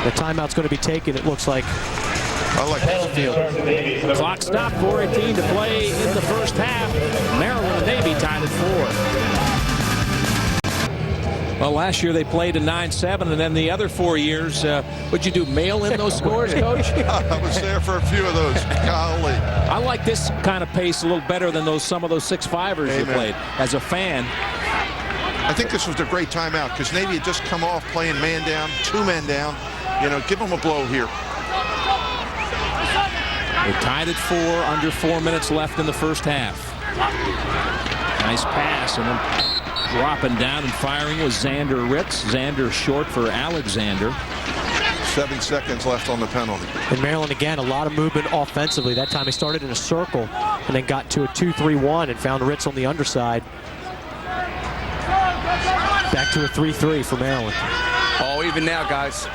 The timeout's going to be taken, it looks like. I like that. Clock stopped, 4:18 to play in the first half. Maryland and Navy tied at 4. Well, last year they played in 9-7, and then the other 4 years, what'd you do, mail in those scores, Coach? I was there for a few of those. Golly. I like this kind of pace a little better than some of those 6-5ers you played. As a fan, I think this was a great timeout because Navy had just come off playing man down, 2 men down. You know, give them a blow here. they're tied at 4, under 4 minutes left in the first half. Nice pass, and then dropping down and firing was Xander Ritz. Xander short for Alexander. 7 seconds left on the penalty. And Maryland, again, a lot of movement offensively. That time they started in a circle and then got to a 2-3-1 and found Ritz on the underside. Back to a 3-3 for Maryland. Oh, even now, guys.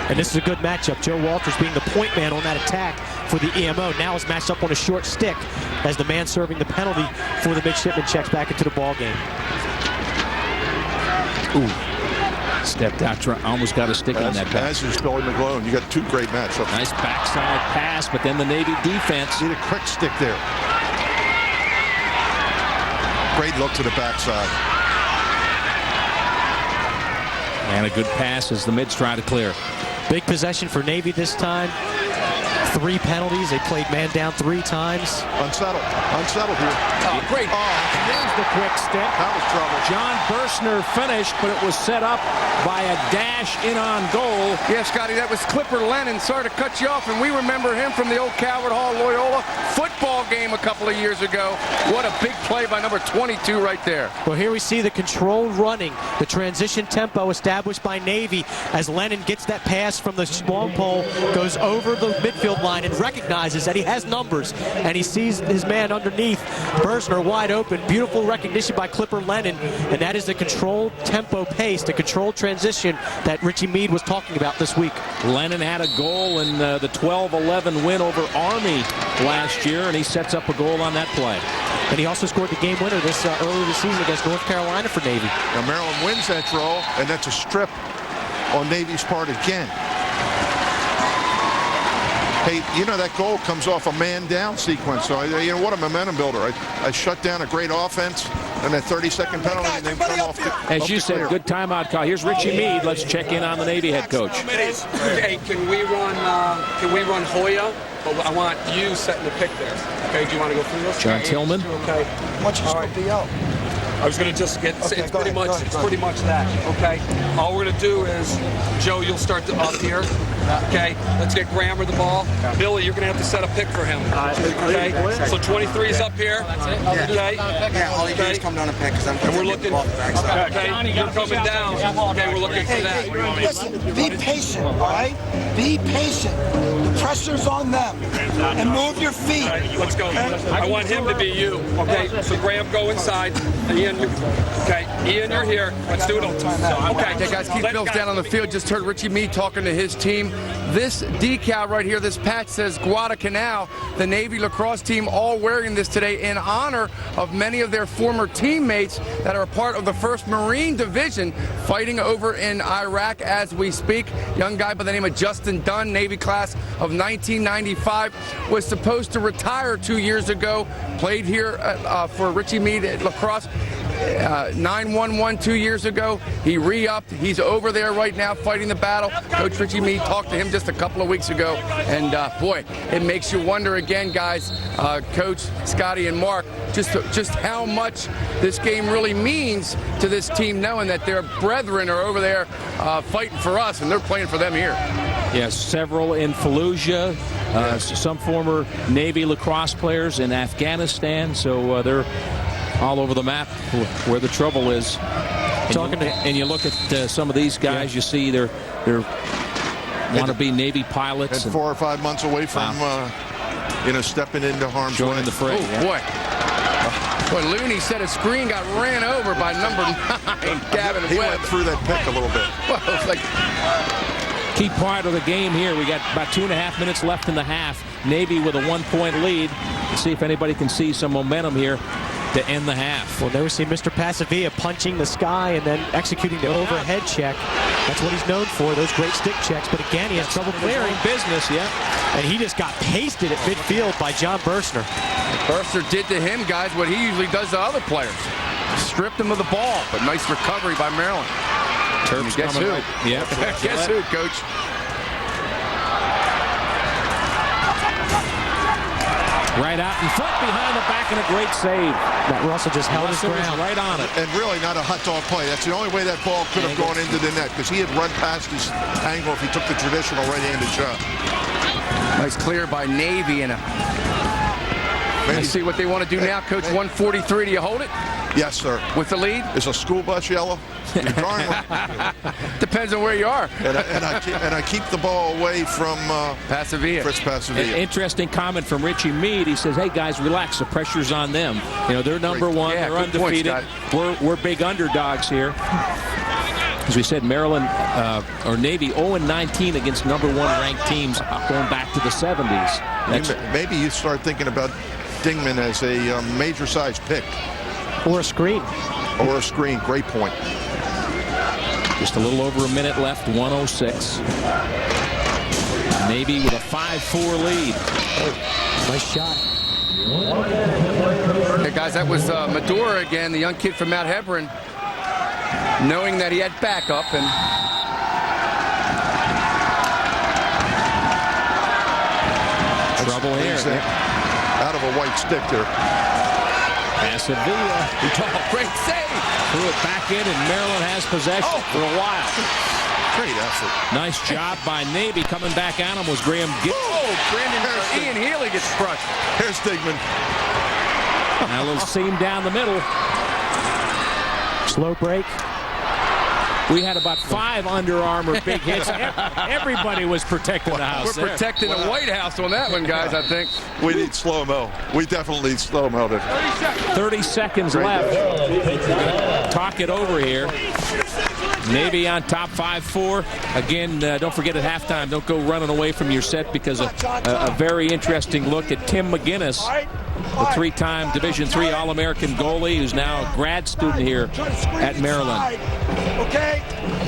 And this is a good matchup. Joe Walters being the point man on that attack for the EMO. Now is matched up on a short stick as the man serving the penalty for the midshipman checks back into the ball game. Ooh. Stepped out, almost got a stick on that pass. As is Billy McGlone. You got 2 great matchups. Nice backside pass, but then the Navy defense. Need a quick stick there. Great look to the backside. And a good pass as the mids try to clear. Big possession for Navy this time. 3 penalties. They played man down 3 times. Unsettled here. Oh, great. There's the quick stick. That was trouble. John Berstner finished, but it was set up by a dash in on goal. Yeah, Scotty, that was Clipper Lennon. Sorry to cut you off, and we remember him from the old Calvert Hall Loyola football game a couple of years ago. What a big play by number 22 right there. Well, here we see the controlled running, the transition tempo established by Navy as Lennon gets that pass from the long pole, goes over the midfield line and recognizes that he has numbers, and he sees his man underneath. Berstner wide open. Beautiful recognition by Clipper Lennon, and that is the controlled tempo pace, the controlled transition that Richie Meade was talking about this week. Lennon had a goal in the 12-11 win over Army last year, and he sets up a goal on that play. And he also scored the game winner this earlier this season against North Carolina for Navy. Now Maryland wins that draw, and that's a strip on Navy's part again. Hey, you know, that goal comes off a man down sequence. So, you know, what a momentum builder. I shut down a great offense and that 30-second penalty and then come off the As you said, good timeout call. Here's Richie Meade. Let's check in on the Navy head coach. Hey, can we run Hoya? But I want you setting the pick there. Okay, do you want to go through this? John Tillman. Okay. What's your DL? I was going to just get. Okay, it's go pretty ahead, much. go ahead, It's go pretty much that. Okay. All we're going to do is, Joe, you'll start up here. Okay. Let's get Grammer the ball. Billy, you're going to have to set a pick for him. Okay. So 23 is up here. Okay. Yeah, all you do is come down and pick because I'm And we're looking. Okay. You're coming down. Okay. We're looking for that. Listen, be patient, all right? Be patient. The pressure's on them. And move your feet. Let's go. I want him to be you. Okay. So Graham, go inside. Ian, Ian, you're here. Let's do it. Okay. Okay, guys, keep Bills down on the field. Just heard Richie Meade talking to his team. This decal right here, this patch says Guadalcanal. The Navy lacrosse team all wearing this today in honor of many of their former teammates that are a part of the 1st Marine Division fighting over in Iraq as we speak. Young guy by the name of Justin Dunn, Navy class of 1995, was supposed to retire 2 years ago. Played here for Richie Meade at lacrosse. 9-1-1 2 years ago. He re-upped. He's over there right now fighting the battle. Coach Richie Meade talked to him just a couple of weeks ago. And, boy, it makes you wonder again, guys, Coach, Scotty, and Mark, just how much this game really means to this team, knowing that their brethren are over there fighting for us, and they're playing for them here. Yes, several in Fallujah, some former Navy lacrosse players in Afghanistan, so they're all over the map where the trouble is. And you look at some of these guys, you see they're want-to-be Navy pilots. And 4 or 5 months away from stepping into harm's way. Joining the fray. Boy. Boy, Looney said his screen got ran over by number 9, Gavin He Webb. went through that pick a little bit. Well, it's like, Key part of the game here. We got about 2.5 minutes left in the half. Navy with a 1-point lead. Let's see if anybody can see some momentum here to end the half. Well, there we see Mr. Pasavia punching the sky and then executing the overhead check. That's what he's known for, those great stick checks. But again, he has trouble clearing. Business, yeah. And he just got pasted at midfield by John Burstner. Burstner did to him, guys, what he usually does to other players. Stripped him of the ball, but nice recovery by Maryland. Terps Guess who? coming right. Yeah. Guess who, Coach? Right out in front, behind the back, and a great save. Matt Russell just held his Russell was ground. right on it. And really not a hot dog play. That's the only way that ball could have gone into the net, because he had run past his angle if he took the traditional right-handed shot. Nice clear by Navy, and let's see what they want to do now, Coach. 143, do you hold it? Yes, sir. With the lead? Is a school bus yellow? You're darn right. Depends on where you are. And I keep the ball away from Pasavia. Fritz Pasavia. Interesting comment from Richie Meade. He says, hey, guys, relax. The pressure's on them. You know, they're number one. Yeah, they're good point, undefeated. We're big underdogs here. As we said, Maryland or Navy 0-19 against number 1 ranked teams going back to the 70s. Maybe you start thinking about Dingman as a major size pick. Or a screen. Or a screen. Great point. Just a little over a minute left, 1:06. Navy with a 5-4 lead. Nice shot. Hey, guys, that was Medora again, the young kid from Mount Hebron, knowing that he had backup. And trouble here. Out of a white stick there. Pasavia. great save. Threw it back in, and Maryland has possession for a while. Great effort. Nice job by Navy. Coming back at him was Graham Gill. Oh, Ian Healy gets crushed. Here's Dingman. Now a little seam down the middle. Slow break. We had about 5 Under Armour big hits. Everybody was protecting the house. We're protecting the White House on that one, guys, I think. We need slow-mo. We definitely need slow-mo. 30 seconds left. Talk it over here. Navy on top 5-4. Again, don't forget at halftime, don't go running away from your set, because a very interesting look at Tim McGinnis, the 3-time Division III All-American goalie, who's now a grad student here at Maryland. Okay,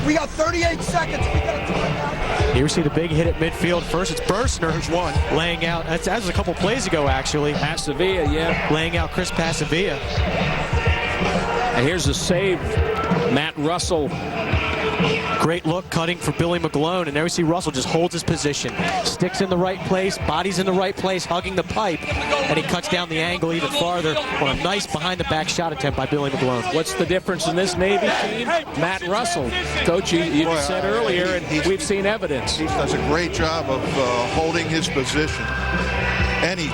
we got 38 seconds. We got to time. Here we see the big hit at midfield. First, it's Burstner. There's one. Laying out. That was a couple plays ago, actually. Pasavia, yeah. Laying out Chris Pasavia. And here's a save. Matt Russell. Great look cutting for Billy McGlone, and there we see Russell just holds his position. Sticks in the right place, body's in the right place, hugging the pipe, and he cuts down the angle even farther on a nice behind-the-back shot attempt by Billy McGlone. What's the difference in this Navy team? Matt Russell. Coach, you said earlier, and we've seen evidence. He does a great job of holding his position. And he's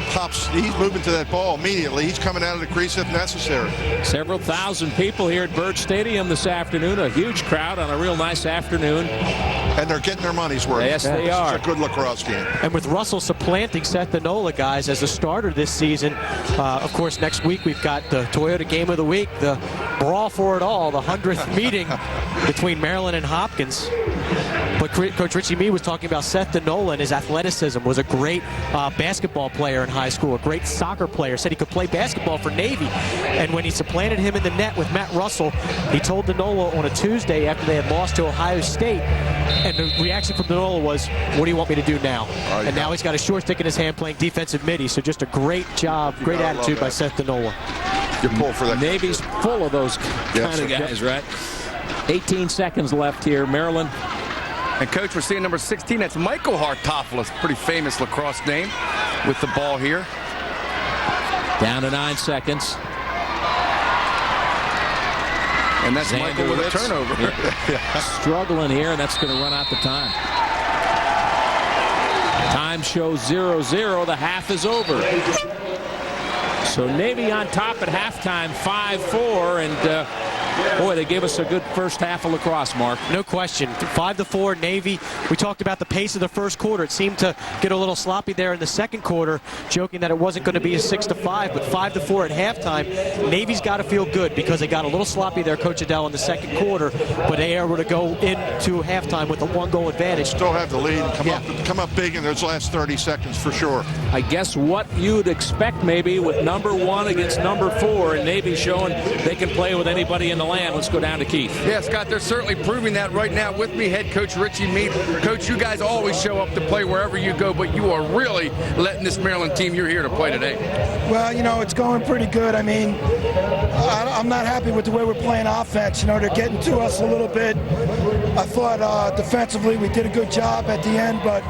moving to that ball immediately. He's coming out of the crease if necessary. Several thousand people here at Byrd Stadium this afternoon. A huge crowd on a real nice afternoon. And they're getting their money's worth. Yes, they are. It's a good lacrosse game. And with Russell supplanting Seth Enola, guys, as the starter this season, of course, next week we've got the Toyota Game of the Week, the brawl for it all, the 100th meeting between Maryland and Hopkins. But Coach Richie Meade was talking about Seth Enola and his athleticism. Was a great basketball player in high school, a great soccer player. Said he could play basketball for Navy. And when he supplanted him in the net with Matt Russell, he told Enola on a Tuesday after they had lost to Ohio State, and the reaction from Enola was, what do you want me to do now? And now he's got a short stick in his hand playing defensive midi. So just a great job, great attitude by Seth Enola. You pull for that. Navy's full of those kind of guys, right? 18 seconds left here. Maryland. And, Coach, we're seeing number 16. That's Michael Hartopolis, pretty famous lacrosse name, with the ball here. Down to 9 seconds. And that's Michael with a turnover. Struggling here, and that's going to run out the time. Time shows 0-0. The half is over. So Navy on top at halftime, 5-4, and boy, they gave us a good first half of lacrosse, Mark. No question. 5-4 Navy. We talked about the pace of the first quarter. It seemed to get a little sloppy there in the second quarter, joking that it wasn't going to be a 6-5, but 5-4 at halftime. Navy's got to feel good because they got a little sloppy there, Coach Adell, in the second quarter, but they are able to go into halftime with a 1-goal advantage. Still have the lead and come up big in those last 30 seconds for sure. I guess what you'd expect maybe with number 1 against number 4, and Navy showing they can play with anybody in the land. Let's go down to Keith. Yeah, Scott, they're certainly proving that right now. With me, head coach Richie Meade. Coach, you guys always show up to play wherever you go, but you are really letting this Maryland team you're here to play today. Well, you know, it's going pretty good. I mean, I'm not happy with the way we're playing offense. You know, they're getting to us a little bit. I thought defensively we did a good job at the end, but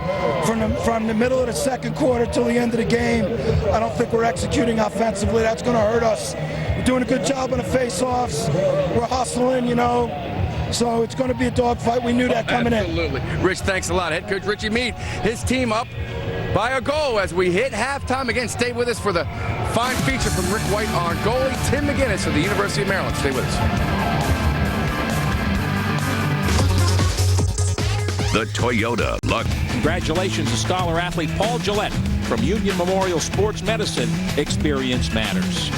from the middle of the second quarter till the end of the game, I don't think we're executing offensively. That's going to hurt us. We're doing a good job on the face-offs. We're hustling, you know. So it's going to be a dogfight. We knew that coming in. Absolutely. Rich, thanks a lot. Head coach Richie Meade, his team up by a goal as we hit halftime. Again, stay with us for the fine feature from Rick White on goalie Tim McGinnis of the University of Maryland. Stay with us. The Toyota Luck. Congratulations to scholar athlete Paul Gillette from Union Memorial Sports Medicine. Experience matters.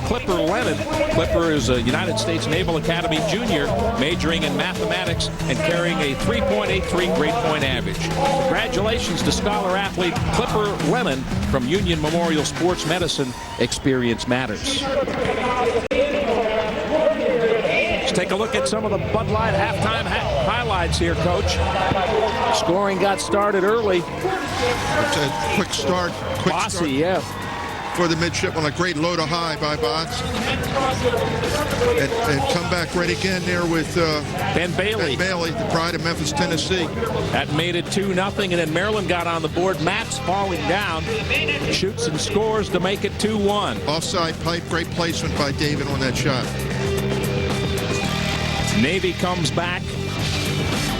Clipper Lennon. Clipper is a United States Naval Academy junior, majoring in mathematics and carrying a 3.83 grade point average. Congratulations to scholar athlete Clipper Lennon from Union Memorial Sports Medicine. Experience matters. Let's take a look at some of the Bud Light halftime highlights here, Coach. Scoring got started early. It's a quick start. Bossy, yeah. For the midshipman, a great low to high by Botts. And come back right again there with Ben Bailey. Ben Bailey, the pride of Memphis, Tennessee. That made it 2-0, and then Maryland got on the board. Maps falling down, shoots and scores to make it 2-1. Offside pipe, great placement by David on that shot. Navy comes back.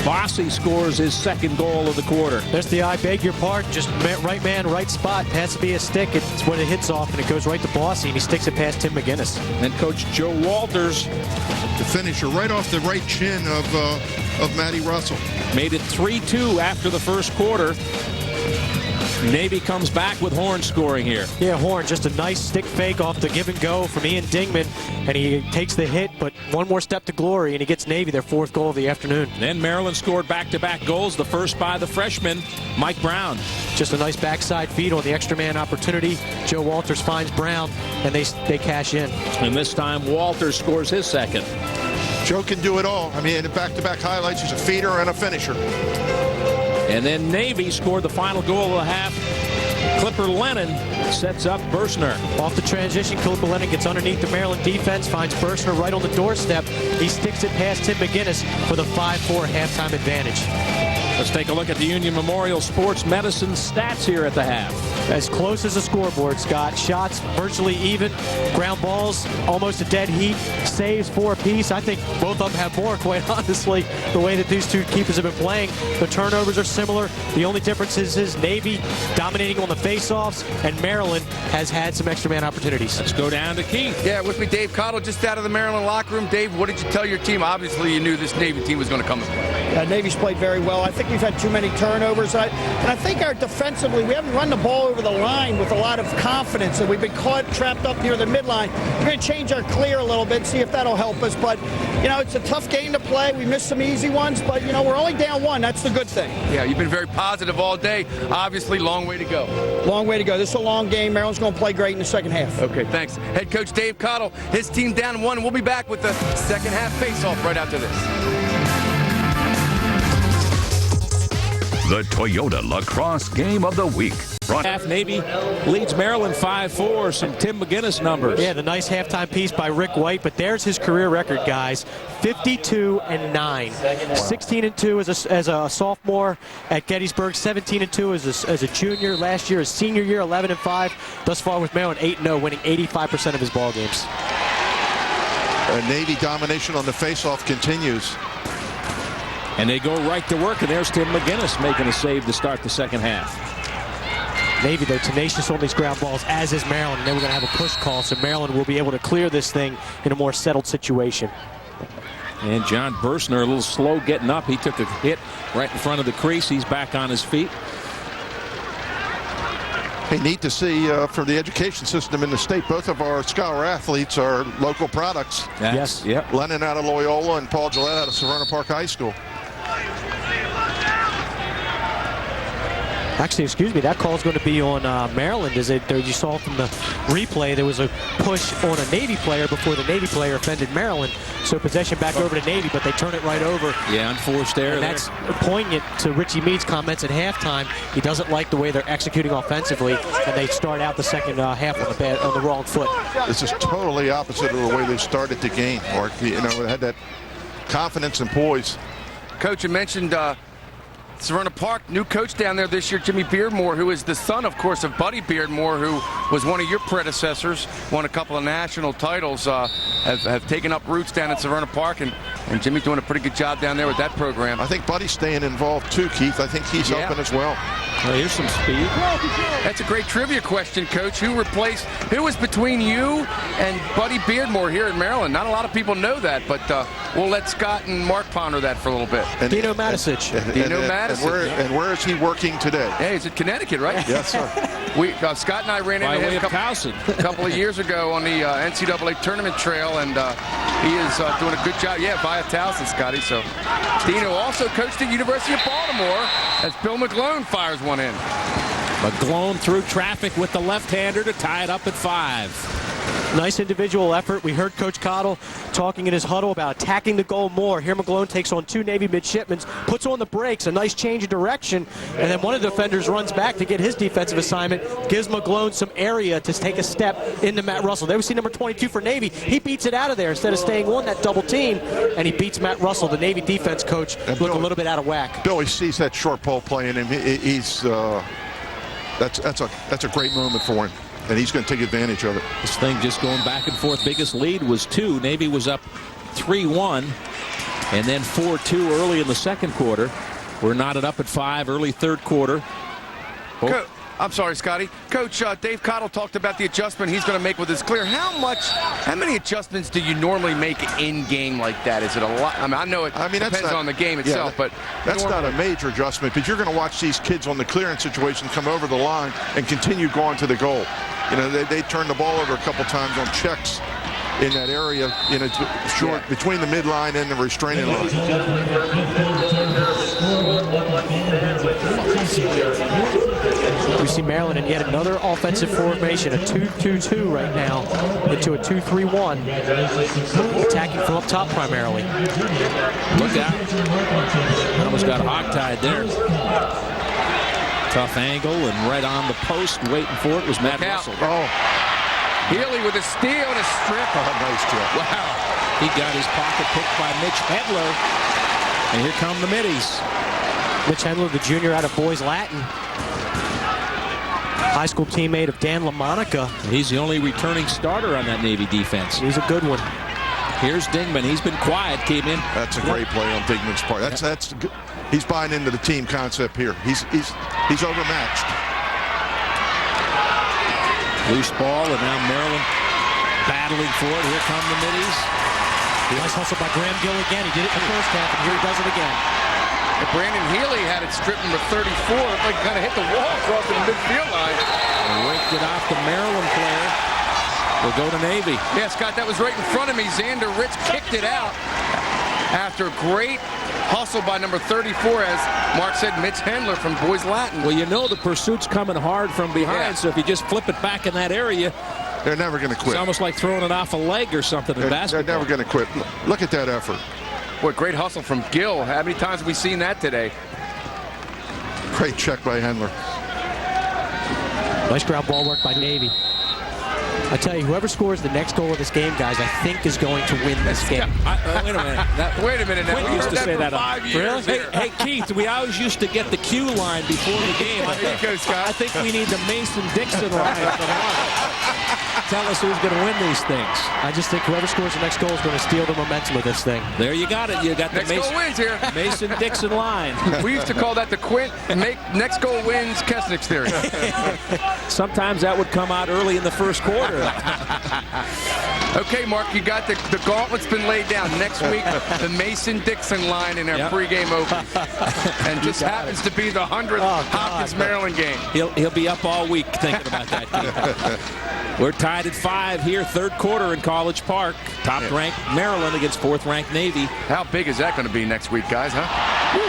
Bossy scores his second goal of the quarter. There's the I beg your pardon, just right man, right spot. It has to be a stick. It's when it hits off and it goes right to Bossy, and he sticks it past Tim McGinnis. And Coach Joe Walters, the finisher, right off the right chin of Matty Russell. Made it 3-2 after the first quarter. Navy comes back with Horn scoring here. Yeah, Horn, just a nice stick fake off the give and go from Ian Dingman, and he takes the hit, but one more step to glory, and he gets Navy their fourth goal of the afternoon. Then Maryland scored back-to-back goals, the first by the freshman, Mike Brown. Just a nice backside feed on the extra man opportunity. Joe Walters finds Brown, and they cash in. And this time Walters scores his second. Joe can do it all. I mean, in the back-to-back highlights, he's a feeder and a finisher. And then Navy scored the final goal of the half. Clipper Lennon sets up Bershner. Off the transition, Clipper Lennon gets underneath the Maryland defense, finds Bershner right on the doorstep. He sticks it past Tim McGinnis for the 5-4 halftime advantage. Let's take a look at the Union Memorial Sports Medicine stats here at the half. As close as a scoreboard, Scott. Shots virtually even. Ground balls almost a dead heat. Saves 4 apiece. I think both of them have more, quite honestly, the way that these two keepers have been playing. The turnovers are similar. The only difference is Navy dominating on the faceoffs, and Maryland has had some extra man opportunities. Let's go down to Keith. Yeah, with me, Dave Cottle, just out of the Maryland locker room. Dave, what did you tell your team? Obviously, you knew this Navy team was going to come and play. Navy's played very well. I think we've had too many turnovers. And I think our defensively, we haven't run the ball over the line with a lot of confidence, and we've been caught trapped up near the midline. We're going to change our clear a little bit, see if that'll help us. But, you know, it's a tough game to play. We missed some easy ones, but, you know, we're only down 1. That's the good thing. Yeah, you've been very positive all day. Obviously, long way to go. Long way to go. This is a long game. Maryland's going to play great in the second half. Okay, thanks. Head coach Dave Cottle, his team down 1. We'll be back with the second half face-off right after this. The Toyota Lacrosse Game of the Week. Half Navy leads Maryland 5-4. Some Tim McGinnis numbers. Yeah, the nice halftime piece by Rick White, but there's his career record, guys. 52-9, 16-2 as a sophomore at Gettysburg, 17-2 as a junior. Last year, his senior year, 11-5. Thus far with Maryland, 8-0, winning 85% of his ball games. Navy domination on the faceoff continues. And they go right to work, and there's Tim McGinnis making a save to start the second half. Navy, though, tenacious on these ground balls, as is Maryland. And then we're going to have a push call, so Maryland will be able to clear this thing in a more settled situation. And John Bursner a little slow getting up. He took a hit right in front of the crease. He's back on his feet. Hey, neat to see for the education system in the state, both of our scholar athletes are local products. Yes. Yep. Lennon out of Loyola and Paul Gillette out of Severna Park High School. Actually, excuse me, that call is going to be on Maryland. As you saw from the replay, there was a push on a Navy player before the Navy player offended Maryland. So possession back over to Navy, but they turn it right over. Yeah, unforced error. And that's poignant to Richie Mead's comments at halftime. He doesn't like the way they're executing offensively, and they start out the second half on the wrong foot. This is totally opposite of the way they started the game, Mark. You know, they had that confidence and poise. Coach, you mentioned Severna Park, new coach down there this year, Jimmy Beardmore, who is the son, of course, of Buddy Beardmore, who was one of your predecessors, won a couple of national titles, have taken up roots down at Severna Park, and Jimmy's doing a pretty good job down there with that program. I think Buddy's staying involved too, Keith. I think he's open as well. Well, here's some speed. That's a great trivia question, Coach. Who was between you and Buddy Beardmore here in Maryland? Not a lot of people know that, but we'll let Scott and Mark ponder that for a little bit. And, Dino Matisic. And where is he working today? Hey, he's in Connecticut, right? Yes, sir. Scott and I ran into him a couple of years ago on the NCAA tournament trail, and he is doing a good job. Yeah, via Towson, Scotty. So Dino also coached at University of Baltimore as Bill McGlone fires one in. McGlone through traffic with the left-hander to tie it up at 5. Nice individual effort. We heard Coach Cottle talking in his huddle about attacking the goal more. Here McGlone takes on two Navy midshipmen, puts on the brakes, a nice change of direction, and then one of the defenders runs back to get his defensive assignment, gives McGlone some area to take a step into Matt Russell. There we see number 22 for Navy. He beats it out of there instead of staying on that double team, and he beats Matt Russell. The Navy defense coach looked a little bit out of whack. Billy sees that short pole play in him. That's a great moment for him, and he's going to take advantage of it. This thing just going back and forth. Biggest lead was 2. Navy was up 3-1, and then 4-2 early in the second quarter. We're knotted up at 5 early third quarter. I'm sorry, Scotty. Coach, Dave Cottle talked about the adjustment he's going to make with his clear. How many adjustments do you normally make in game like that? Is it a lot? I mean, I know it depends on the game itself, but that's not a major adjustment. But you're going to watch these kids on the clearance situation come over the line and continue going to the goal. You know, they turn the ball over a couple times on checks in that area, short between the midline and the restraining line. We see Maryland in yet another offensive formation, a 2-2-2 right now, into a 2-3-1, attacking from up top primarily. Look out. Almost got hogtied there. Tough angle, and right on the post, waiting for it was Matt Russell. Oh. Healy with a steal and a strip. Oh, nice strip. Wow. He got his pocket picked by Mitch Hedler. And here come the middies. Mitch Hedler, the junior out of Boys Latin. High school teammate of Dan LaMonica. He's the only returning starter on that Navy defense. He's a good one. Here's Dingman. He's been quiet, came in. That's a great play on Dingman's part. That's good. He's buying into the team concept here. He's overmatched. Loose ball, and now Maryland battling for it. Here come the middies. Nice hustle by Graham Gill again. He did it in the first half, and here he does it again. And Brandon Healy had it stripped number 34. It like kind of hit the wall across the midfield line. And raked it off the Maryland player. We'll go to Navy. Yeah, Scott, that was right in front of me. Xander Ritz kicked it out after a great hustle by number 34, as Mark said, Mitch Hedler from Boys Latin. Well, you know the pursuit's coming hard from behind, so if you just flip it back in that area, they're never going to quit. It's almost like throwing it off a leg or something in basketball. They're never going to quit. Look at that effort. Boy, great hustle from Gill. How many times have we seen that today? Great check by Hedler. Nice ground ball work by Navy. I tell you, whoever scores the next goal of this game, guys, I think is going to win this game. Wait a minute. Wait a minute. Now. Quinn used to say that. 5 years. Really? Hey, Keith, we always used to get the cue line before the game. There you go, Scott. I think we need the Mason-Dixon line for the Tell us who's going to win these things. I just think whoever scores the next goal is going to steal the momentum of this thing. There you got it. You got the Next goal wins here. Mason-Dixon line. We used to call that the next goal wins Kesnick's theory. Sometimes that would come out early in the first quarter. Okay, Mark, you got the gauntlet's been laid down. Next week, the Mason-Dixon line in our pregame open. And just happens to be the 100th Hopkins-Maryland game. He'll be up all week thinking about that. We're tied at 5 here, third quarter in College Park. Top-ranked Maryland against fourth-ranked Navy. How big is that going to be next week, guys, huh? Woo.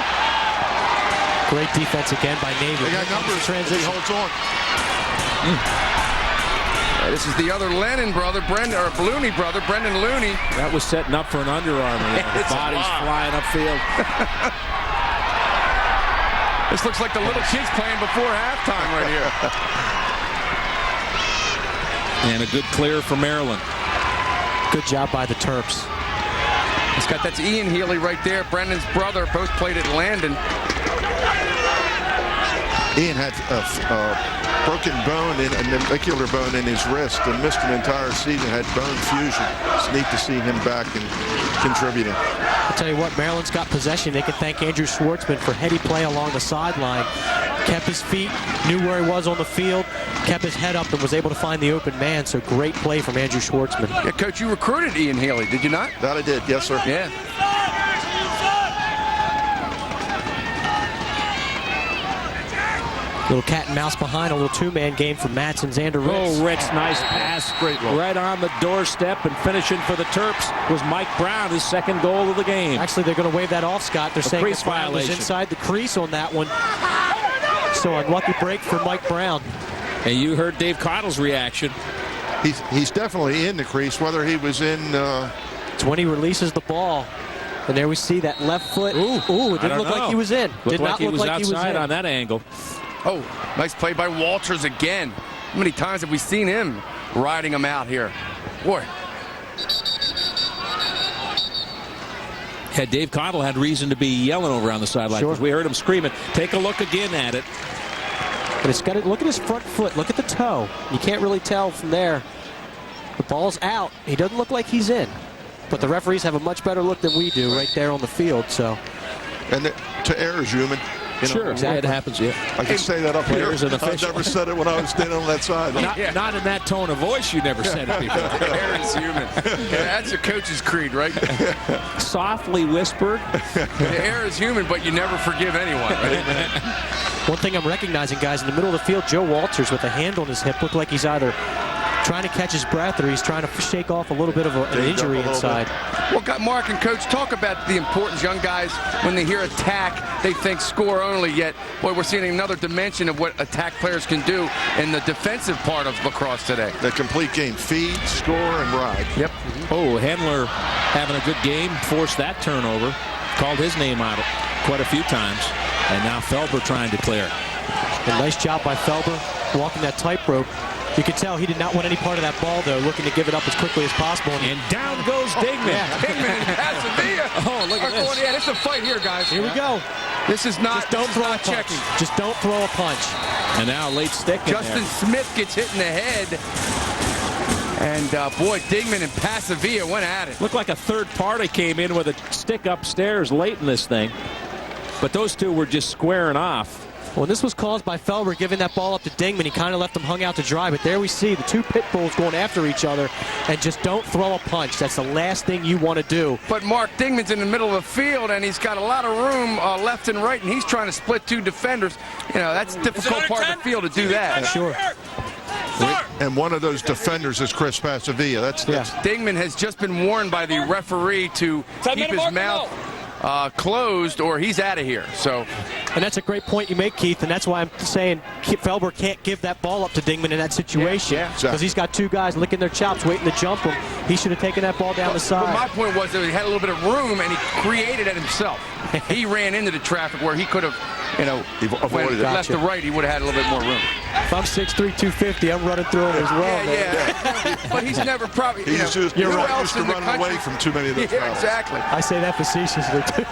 Great defense again by Navy. They got numbers. Transition. He holds on. This is the other Lennon brother, Looney brother, Brendan Looney. That was setting up for an Under Armour. The body's flying upfield. This looks like the little kids playing before halftime right here. And a good clear for Maryland. Good job by the Terps. That's Ian Healy right there. Brendan's brother, both played at Landon. Ian had a broken bone, a navicular bone in his wrist, and missed an entire season, had bone fusion. It's neat to see him back and contributing. I'll tell you what, Maryland's got possession. They can thank Andrew Schwartzman for heady play along the sideline. Kept his feet, knew where he was on the field, kept his head up, and was able to find the open man. So great play from Andrew Schwartzman. Yeah, Coach, you recruited Ian Healy, did you not? That I did, yes, sir. Yeah. Little cat and mouse behind, a little two-man game for Matz and Xander Ritz. Oh, Ritz, nice pass. Great roll. Right on the doorstep, and finishing for the Terps was Mike Brown, his second goal of the game. Actually, they're going to wave that off, Scott. They're saying crease that Brown was violation. inside the crease on that one. So unlucky break for Mike Brown. And you heard Dave Cottle's reaction. He's definitely in the crease, whether he was in... It's when he releases the ball. And there we see that left foot. Ooh, it didn't look like he was in. Looked Did like not he look was like he was outside in. on that angle. Oh, nice play by Walters again. How many times have we seen him riding him out here? Boy. Had Dave Cottle had reason to be yelling over on the sideline. Sure. We heard him screaming. Take a look again at it. But it's got to look at his front foot. Look at the toe. You can't really tell from there. The ball's out. He doesn't look like he's in. But the referees have a much better look than we do right there on the field. So. And to err is human. Sure, exactly. It happens, yeah. I can say that up here. Players and I officials. never said it when I was standing on that side. Not in that tone of voice. You never said it before. Err is human. Yeah, that's a coach's creed, right? Softly whispered. Err is human, but you never forgive anyone, right? One thing I'm recognizing, guys, in the middle of the field, Joe Walters with a hand on his hip looked like he's either trying to catch his breath or he's trying to shake off a little bit of an injury inside. Well, Mark and Coach, talk about the importance. Young guys, when they hear attack, they think score only, yet, boy, we're seeing another dimension of what attack players can do in the defensive part of lacrosse today. The complete game. Feed, score, and ride. Yep. Oh, Hendler having a good game, forced that turnover. Called his name out quite a few times. And now Felber trying to clear. A nice job by Felber, walking that tightrope. You could tell he did not want any part of that ball, though, looking to give it up as quickly as possible. And down goes Dingman. Dingman and Casavilla. Oh, look at this. Yeah, it's a fight here, guys. Here we go. This is not, Just don't throw a punch. checking. Just don't throw a punch. And now late stick in Justin there. Smith gets hit in the head. And, boy, Dingman and Pasavilla went at it. Looked like a third party came in with a stick upstairs late in this thing. But those two were just squaring off. Well, this was caused by Felber giving that ball up to Dingman. He kind of left him hung out to dry. But there we see the two pit bulls going after each other. And just don't throw a punch. That's the last thing you want to do. But Mark Dingman's in the middle of the field, and he's got a lot of room left and right, and he's trying to split two defenders. You know, that's a difficult part of the field to do that. Sure. And one of those defenders is Chris Pasavilla. That's Dingman has just been warned by the referee to keep his mouth closed or he's out of here. So, and that's a great point you make, Keith, and that's why I'm saying Felber can't give that ball up to Dingman in that situation because he's got two guys licking their chops waiting to jump him. He should have taken that ball down the side. But my point was that he had a little bit of room and he created it himself. He ran into the traffic where he could have, you know, avoided left to right, he would have had a little bit more room. If I'm 6'3", 250, I'm running through him as well. Yeah. But he's never probably. He's used to running away from too many of those fouls. Exactly. I say that facetiously, too.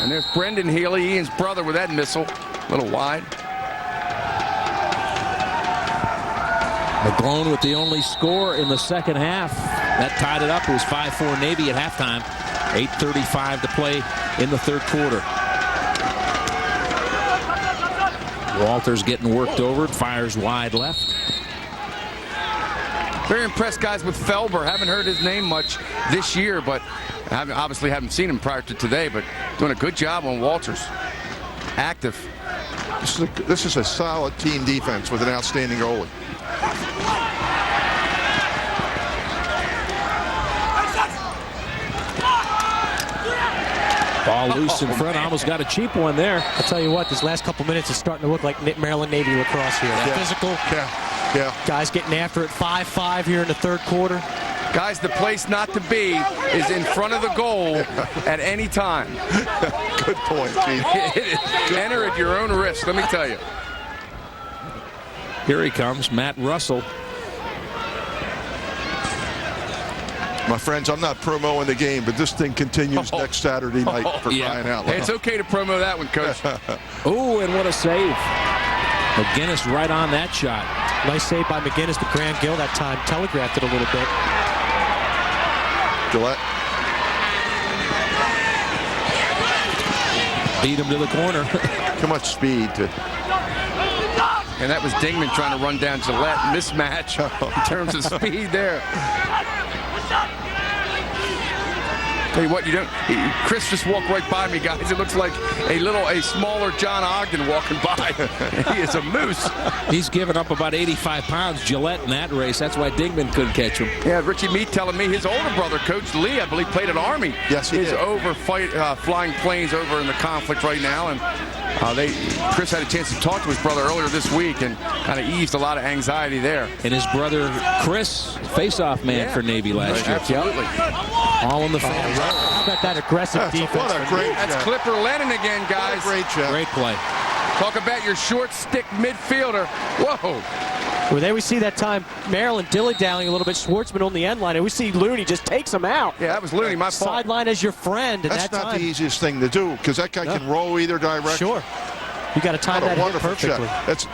And there's Brendan Healy, Ian's brother, with that missile. A little wide. McGlone with the only score in the second half. That tied it up. It was 5-4 Navy at halftime. 8:35 to play in the third quarter. Walters getting worked over. Fires wide left. Very impressed, guys, with Felber. Haven't heard his name much this year, but obviously haven't seen him prior to today, but doing a good job on Walters. Active. This is a solid team defense with an outstanding goalie. Ball loose in front. Almost got a cheap one there. I'll tell you what, this last couple minutes is starting to look like Maryland Navy lacrosse here. Yeah. Physical. Yeah. Guys getting after it. 5-5 here in the third quarter. Guys, the place not to be is in front of the goal at any time. Good point, Keith. Enter at your own risk, let me tell you. Here he comes, Matt Russell. My friends, I'm not promoting the game, but this thing continues next Saturday night for crying out loud. It's okay to promo that one, Coach. Oh, and what a save. McGinnis right on that shot. Nice save by McGinnis, but Graham Gill that time telegraphed it a little bit. Gillette. Beat him to the corner. Too much speed. And that was Dingman trying to run down Gillette. Mismatch in terms of speed there. Tell you what, Chris just walked right by me, guys. It looks like a smaller John Ogden walking by. He is a moose. He's given up about 85 pounds, Gillette, in that race. That's why Dingman couldn't catch him. Yeah, Richie Meade telling me his older brother, Coach Lee, I believe played at Army. Yes, he did. Over flying planes over in the conflict right now. And Chris had a chance to talk to his brother earlier this week and kind of eased a lot of anxiety there. And his brother, Chris, face-off man for Navy last year. Absolutely. All in the family. How about that aggressive defense? What a great That's job. Clipper Lennon again, guys. Great job. Great play. Talk about your short stick midfielder. Whoa. Well, there we see that time Maryland dilly-dallying a little bit. Schwartzman on the end line, and we see Looney just takes him out. Yeah, that was Looney, my fault. Sideline as your friend. That's that not time. the easiest thing to do because that guy can roll either direction. Sure. You got to time What a that hit wonderful perfectly. check. That's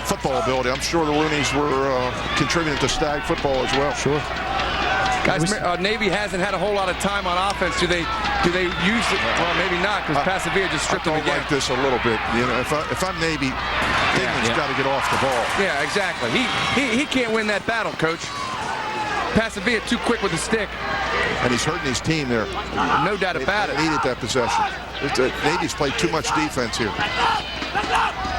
football ability. I'm sure the Loonies were contributing to Stag football as well. Sure. Guys, Navy hasn't had a whole lot of time on offense. Do they use it? Well, maybe not, because Pasavia just stripped I them don't again. like this a little bit. You know, if I'm Navy, Dingman's got to get off the ball. Yeah, exactly. He can't win that battle, Coach. Pasavia too quick with the stick. And he's hurting his team there. No doubt about it. They needed that possession. Navy's played too much defense here.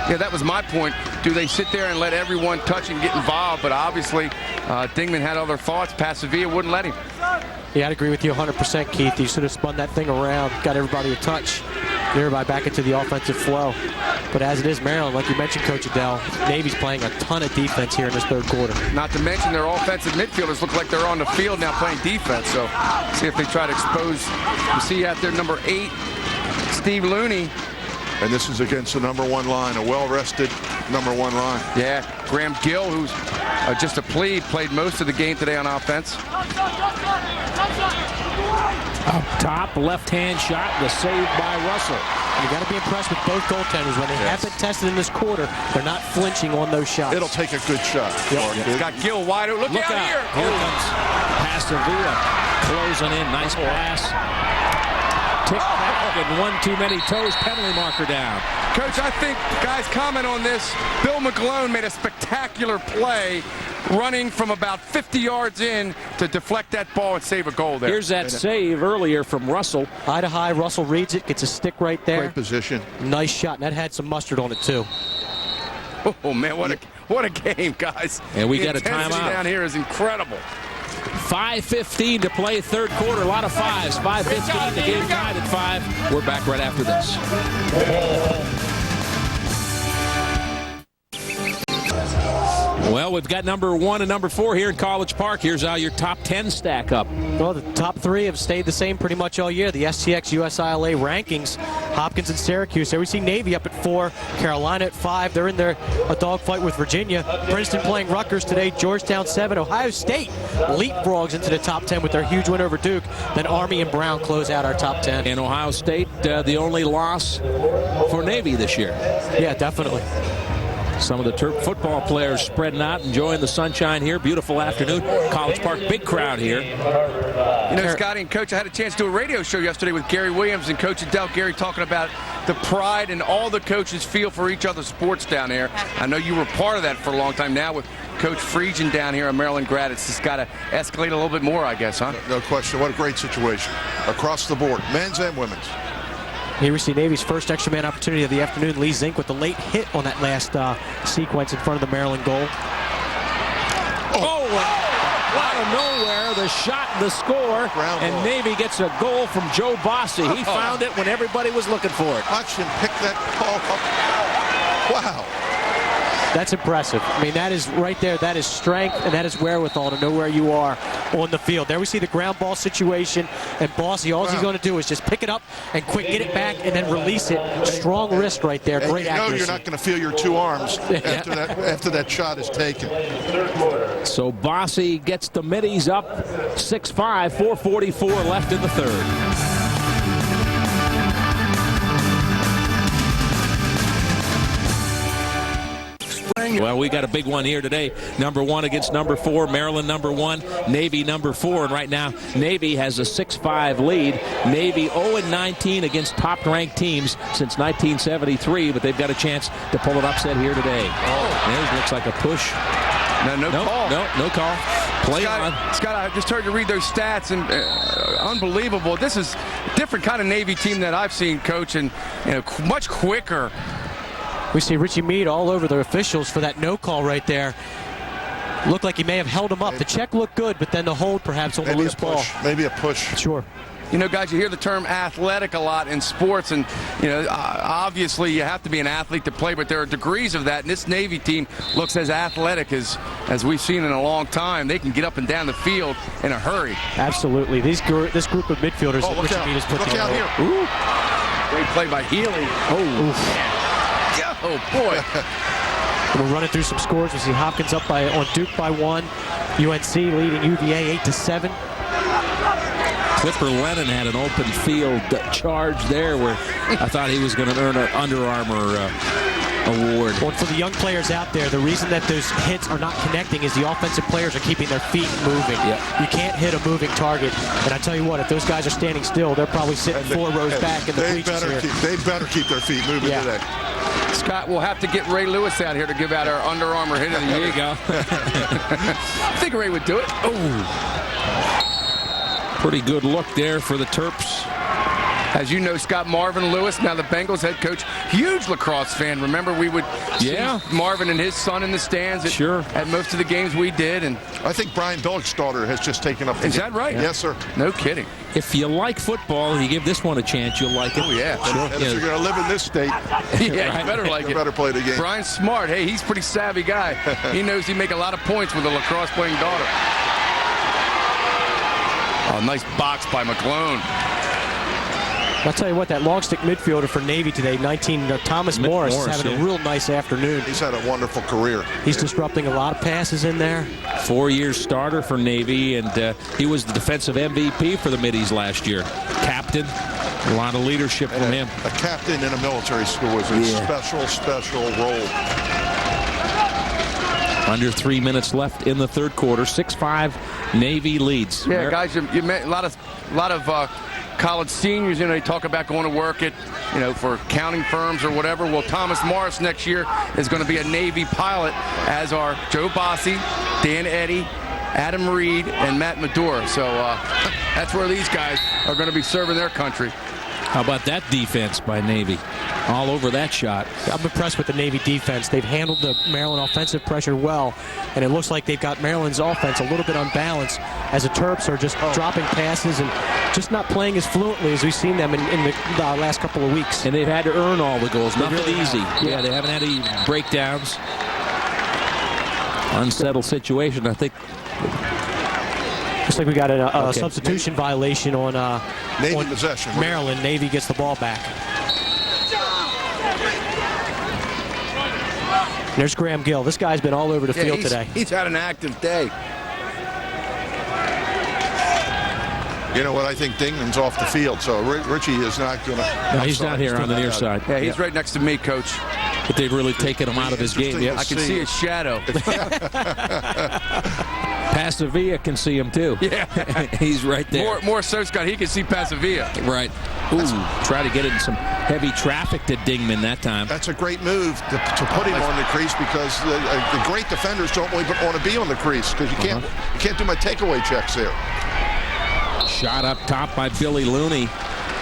Yeah, that was my point. Do they sit there and let everyone touch and get involved? But obviously, Dingman had other thoughts. Pasavia wouldn't let him. Yeah, I'd agree with you 100%, Keith. You should have spun that thing around, got everybody a touch, get everybody back into the offensive flow. But as it is, Maryland, like you mentioned, Coach Adele, Navy's playing a ton of defense here in this third quarter. Not to mention their offensive midfielders look like they're on the field now playing defense. So see if they try to expose. You see out there number 8, Steve Looney. And this is against the number 1 line, a well-rested number 1 line. Yeah, Graham Gill, who's just a plebe, played most of the game today on offense. Up top, left-hand shot, the save by Russell. And you got to be impressed with both goaltenders. When they have been tested in this quarter, they're not flinching on those shots. It'll take a good shot. It's got Gill wide open. Look out here. Here comes Pasavia closing in. Nice pass. Tick back and one too many toes. Penalty marker down. Coach, I think, guys, comment on this. Bill McGlone made a spectacular play running from about 50 yards in to deflect that ball and save a goal there. Here's that save earlier from Russell. Eye to high, Russell reads it, gets a stick right there. Great position. Nice shot, and that had some mustard on it, too. Oh, man, what a game, guys. And we the got a intensity timeout. down here is incredible. 5:15 to play, third quarter. A lot of fives. 5:15, the game tied at 5. We're back right after this. Well, we've got number 1 and number 4 here in College Park. Here's how your top 10 stack up. Well, the top 3 have stayed the same pretty much all year. The STX USILA rankings, Hopkins and Syracuse. There we see Navy up at 4, Carolina at 5. They're in there a dogfight with Virginia. Princeton playing Rutgers today, Georgetown 7. Ohio State leapfrogs into the top 10 with their huge win over Duke. Then Army and Brown close out our top 10. And Ohio State, the only loss for Navy this year. Yeah, definitely. Some of the Terp football players spreading out, enjoying the sunshine here. Beautiful afternoon. College Park, big crowd here. You know, Scotty and Coach, I had a chance to do a radio show yesterday with Gary Williams and Coach Adele Gary talking about the pride and all the coaches feel for each other's sports down there. I know you were part of that for a long time. Now with Coach Friedgen down here at Maryland grad, it's just got to escalate a little bit more, I guess, huh? No question. What a great situation across the board, men's and women's. Here we see Navy's first extra man opportunity of the afternoon. Lee Zink with the late hit on that last sequence in front of the Maryland goal. Out of nowhere, the shot, the score, and Navy gets a goal from Joe Bossy. He found it when everybody was looking for it. Watch him pick that ball up. Wow. That's impressive. I mean, that is right there. That is strength, and that is wherewithal to know where you are on the field. There we see the ground ball situation, and Bossy, all he's going to do is just pick it up and quick get it back and then release it. Strong wrist right there. Great accuracy. You're not going to feel your 2 arms after that shot is taken. So Bossy gets the middies up 6-5, 4:44 left in the third. Well, we got a big one here today. Number 1 against number 4. Maryland number 1, Navy number 4. And right now, Navy has a 6-5 lead. Navy 0-19 against top-ranked teams since 1973, but they've got a chance to pull an upset here today. There looks like a push. No call. No call. Play on. Scott, I just heard you read those stats, and unbelievable. This is a different kind of Navy team that I've seen, Coach, and much quicker. We see Richie Meade all over the officials for that no call right there. Looked like he may have held him up. The check looked good, but then the hold perhaps on the loose ball. Maybe a push. Sure. You know, guys, you hear the term athletic a lot in sports, and, obviously you have to be an athlete to play, but there are degrees of that, and this Navy team looks as athletic as we've seen in a long time. They can get up and down the field in a hurry. Absolutely. This group of midfielders that Richie Meade has put together. Look out here. Ooh. Great play by Healy. Oh, boy. We're running through some scores. We see Hopkins up on Duke by 1. UNC leading UVA 8-7. Clipper Lennon had an open field charge there where I thought he was going to earn an Under Armour award. Well, for the young players out there, the reason that those hits are not connecting is the offensive players are keeping their feet moving. You can't hit a moving target. And I tell you what, if those guys are standing still, they're probably sitting 4 rows back in the bleachers here. They better keep their feet moving today. Scott, we'll have to get Ray Lewis out here to give out our Under Armour hit of the year. There you go. I think Ray would do it. Pretty good look there for the Terps. As you know, Scott, Marvin Lewis, now the Bengals head coach, huge lacrosse fan. Remember, we would see Marvin and his son in the stands at most of the games we did. And I think Brian Billick's daughter has just taken up the Is that right? Yes, sir. No kidding. If you like football, you give this one a chance, you'll like it. Oh, yeah. And if you're going to live in this state, you better like it. You better play the game. Brian's smart. Hey, he's a pretty savvy guy. He knows he'd make a lot of points with a lacrosse-playing daughter. Oh, nice box by McClone. I'll tell you what, that long stick midfielder for Navy today, 19, Thomas Morris, is having a real nice afternoon. He's had a wonderful career. He's disrupting a lot of passes in there. 4-year starter for Navy, and he was the defensive MVP for the Middies last year. Captain, a lot of leadership from him. A captain in a military school is a special role. Under 3 minutes left in the third quarter. 6-5 Navy leads. Yeah, guys, you met a lot of college seniors. They talk about going to work at, for accounting firms or whatever. Well, Thomas Morris next year is going to be a Navy pilot, as are Joe Bossy, Dan Eddy, Adam Reed, and Matt Medora. So that's where these guys are going to be serving their country. How about that defense by Navy? All over that shot. I'm impressed with the Navy defense. They've handled the Maryland offensive pressure well, and it looks like they've got Maryland's offense a little bit unbalanced as the Terps are just dropping passes and just not playing as fluently as we've seen them in the last couple of weeks. And they've had to earn all the goals. Nothing really easy. Yeah, they haven't had any breakdowns. Unsettled situation, I think. Looks like we got a substitution violation on Navy possession. Maryland. Navy gets the ball back. There's Graham Gill. This guy's been all over the field today. He's had an active day. You know what? I think Dingman's off the field, so Richie is not going to. No, he's not here on the near side. Yeah, he's right next to me, Coach. But they've really taken him out of his game. Yeah, I can see his shadow. Pasavia can see him too. Yeah, he's right there. More so, Scott. He can see Pasavia. Right. Ooh, try to get in some heavy traffic to Dingman that time. That's a great move to put him on the crease because the great defenders don't want to be on the crease because you can't do my takeaway checks there. Shot up top by Billy Looney.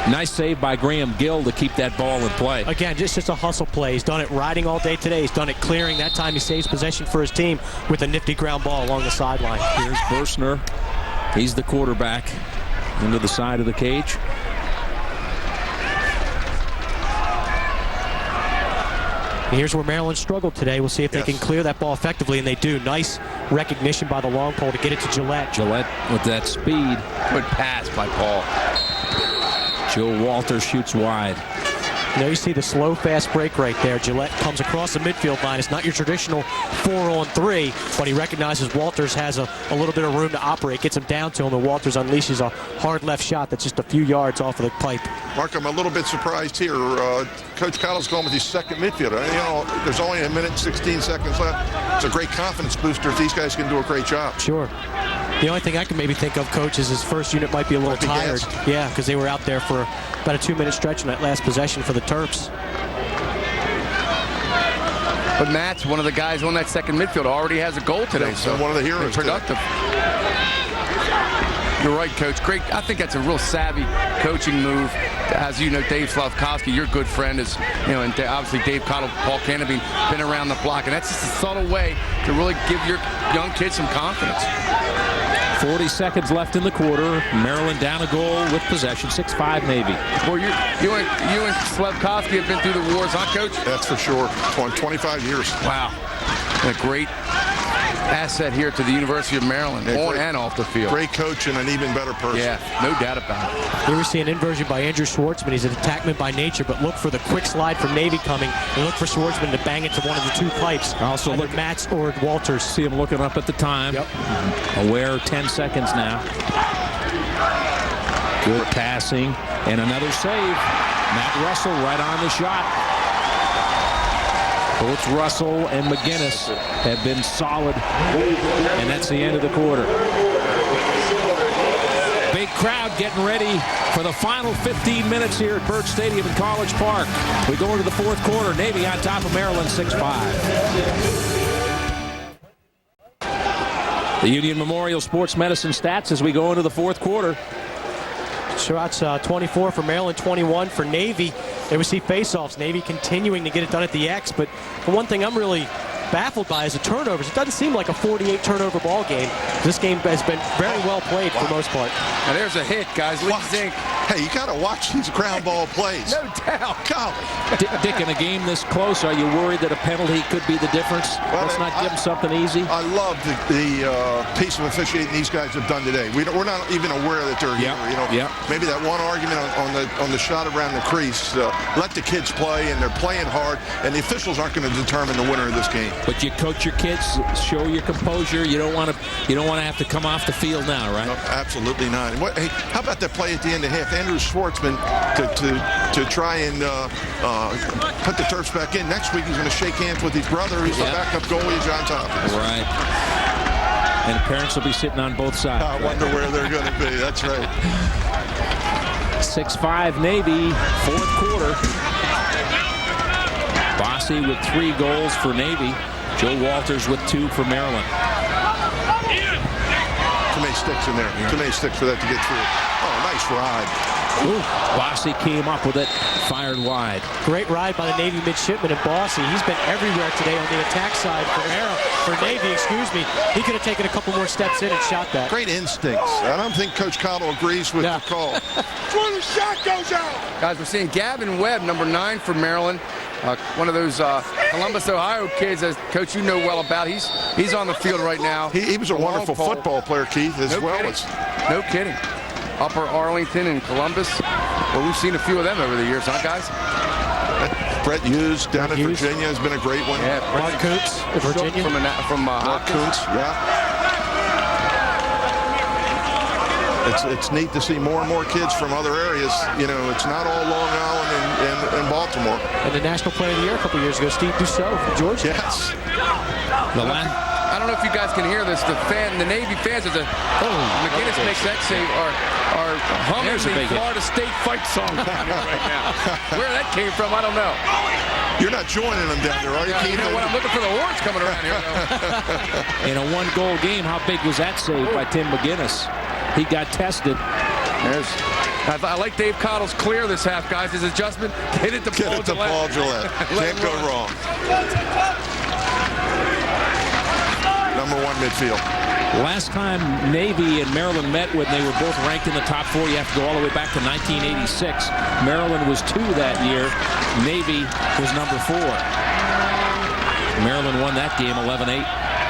Nice save by Graham Gill to keep that ball in play. Again, just a hustle play. He's done it riding all day today. He's done it clearing. That time he saves possession for his team with a nifty ground ball along the sideline. Here's Bursner. He's the quarterback into the side of the cage. Here's where Maryland struggled today. We'll see if they can clear that ball effectively, and they do. Nice recognition by the long pole to get it to Gillette. Gillette with that speed. Good pass by Paul. Joe Walters shoots wide. Now you see the slow, fast break right there. Gillette comes across the midfield line. It's not your traditional 4-on-3, but he recognizes Walters has a little bit of room to operate. Gets him down to him, and Walters unleashes a hard left shot that's just a few yards off of the pipe. Mark, I'm a little bit surprised here. Coach Cottle's going with his second midfielder. You know, there's only a minute and 16 seconds left. It's a great confidence booster if these guys can do a great job. Sure. The only thing I can maybe think of, Coach, is his first unit might be a little tired. Yeah, because they were out there for about a 2-minute stretch in that last possession for the Terps. But Matt's one of the guys on that second midfield already has a goal today. So one of the heroes. Productive. You're right, Coach. Great. I think that's a real savvy coaching move. As you know, Dave Slavkovsky, your good friend, is, you know, and obviously Dave Cottle, Paul Canopy, been around the block, and that's just a subtle way to really give your young kids some confidence. 40 seconds left in the quarter. Maryland down a goal with possession. 6-5 Navy. Well, you and Slavkovsky have been through the wars, huh, Coach? That's for sure. 25 years. Wow. And a great asset here to the University of Maryland, on and off the field. Great coach and an even better person. Yeah, no doubt about it. Here we see an inversion by Andrew Schwartzman. He's an attackman by nature, but look for the quick slide from Navy coming, and look for Schwartzman to bang it to one of the two pipes. Also look at Matz or Walters. See him looking up at the time. Yep. Aware 10 seconds now. Good passing and another save. Matt Russell right on the shot. Both Russell and McGinnis have been solid, and that's the end of the quarter. Big crowd getting ready for the final 15 minutes here at Byrd Stadium in College Park. We go into the fourth quarter. Navy on top of Maryland 6-5. The Union Memorial Sports Medicine stats as we go into the fourth quarter. Shots 24 for Maryland, 21 for Navy. There we see faceoffs. Navy continuing to get it done at the X, but the one thing I'm really baffled by is the turnovers. It doesn't seem like a 48 turnover ball game. This game has been very well played for the most part. Now there's a hit, guys. Lee Zink. Hey, you got to watch these ground ball plays. No doubt. Golly. Dick, in a game this close, are you worried that a penalty could be the difference? Well, Let's not give them something easy. I love the piece of officiating these guys have done today. We're not even aware that they're here. You know, maybe that one argument on the shot around the crease. Let the kids play, and they're playing hard, and the officials aren't going to determine the winner of this game. But you coach your kids, show your composure. You don't want to have to come off the field now, right? No, absolutely not. And hey, how about that play at the end of half? Andrew Schwartzman to try and put the Terps back in. Next week he's going to shake hands with his brother. He's the backup goalie, John Toppins. Right. And parents will be sitting on both sides. I wonder where they're going to be. That's right. 6-5 Navy, fourth quarter. Bossy with 3 goals for Navy. Joe Walters with 2 for Maryland. Too many sticks in there. Too many sticks for that to get through. Oh, nice ride. Ooh, Bossy came up with it, fired wide. Great ride by the Navy midshipman and Bossy. He's been everywhere today on the attack side for Navy, He could have taken a couple more steps in and shot that. Great instincts. I don't think Coach Cottle agrees with the call. When the shot goes out. Guys, we're seeing Gavin Webb, number 9 for Maryland. One of those Columbus, Ohio kids, as Coach you know well about. He's on the field right now. He was a wonderful football player, Keith, as well as. No kidding. Upper Arlington and Columbus. Well, we've seen a few of them over the years, huh, guys? Brett Hughes down in Virginia has been a great one. Yeah, Mark Kuntz, Virginia. From Mark Kuntz, yeah. It's neat to see more and more kids from other areas. You know, it's not all Long Island and Baltimore. And the National Player of the Year a couple years ago, Steve Dussault from Georgia. Yes. I don't know if you guys can hear this. The Navy fans at the McGinnis makes that save are humming the Florida State fight song down here right now. Where that came from, I don't know. You're not joining them down there, are you, Keith? You know what? I'm looking for the horns coming around here, though. In a one-goal game, how big was that save by Tim McGinnis? He got tested. I like Dave Cottle's clear this half, guys. His adjustment, hit it to Paul Gillette. Can't go wrong. Number 1 midfield. Last time Navy and Maryland met when they were both ranked in the top 4, you have to go all the way back to 1986. Maryland was 2 that year. Navy was number 4. Maryland won that game 11-8.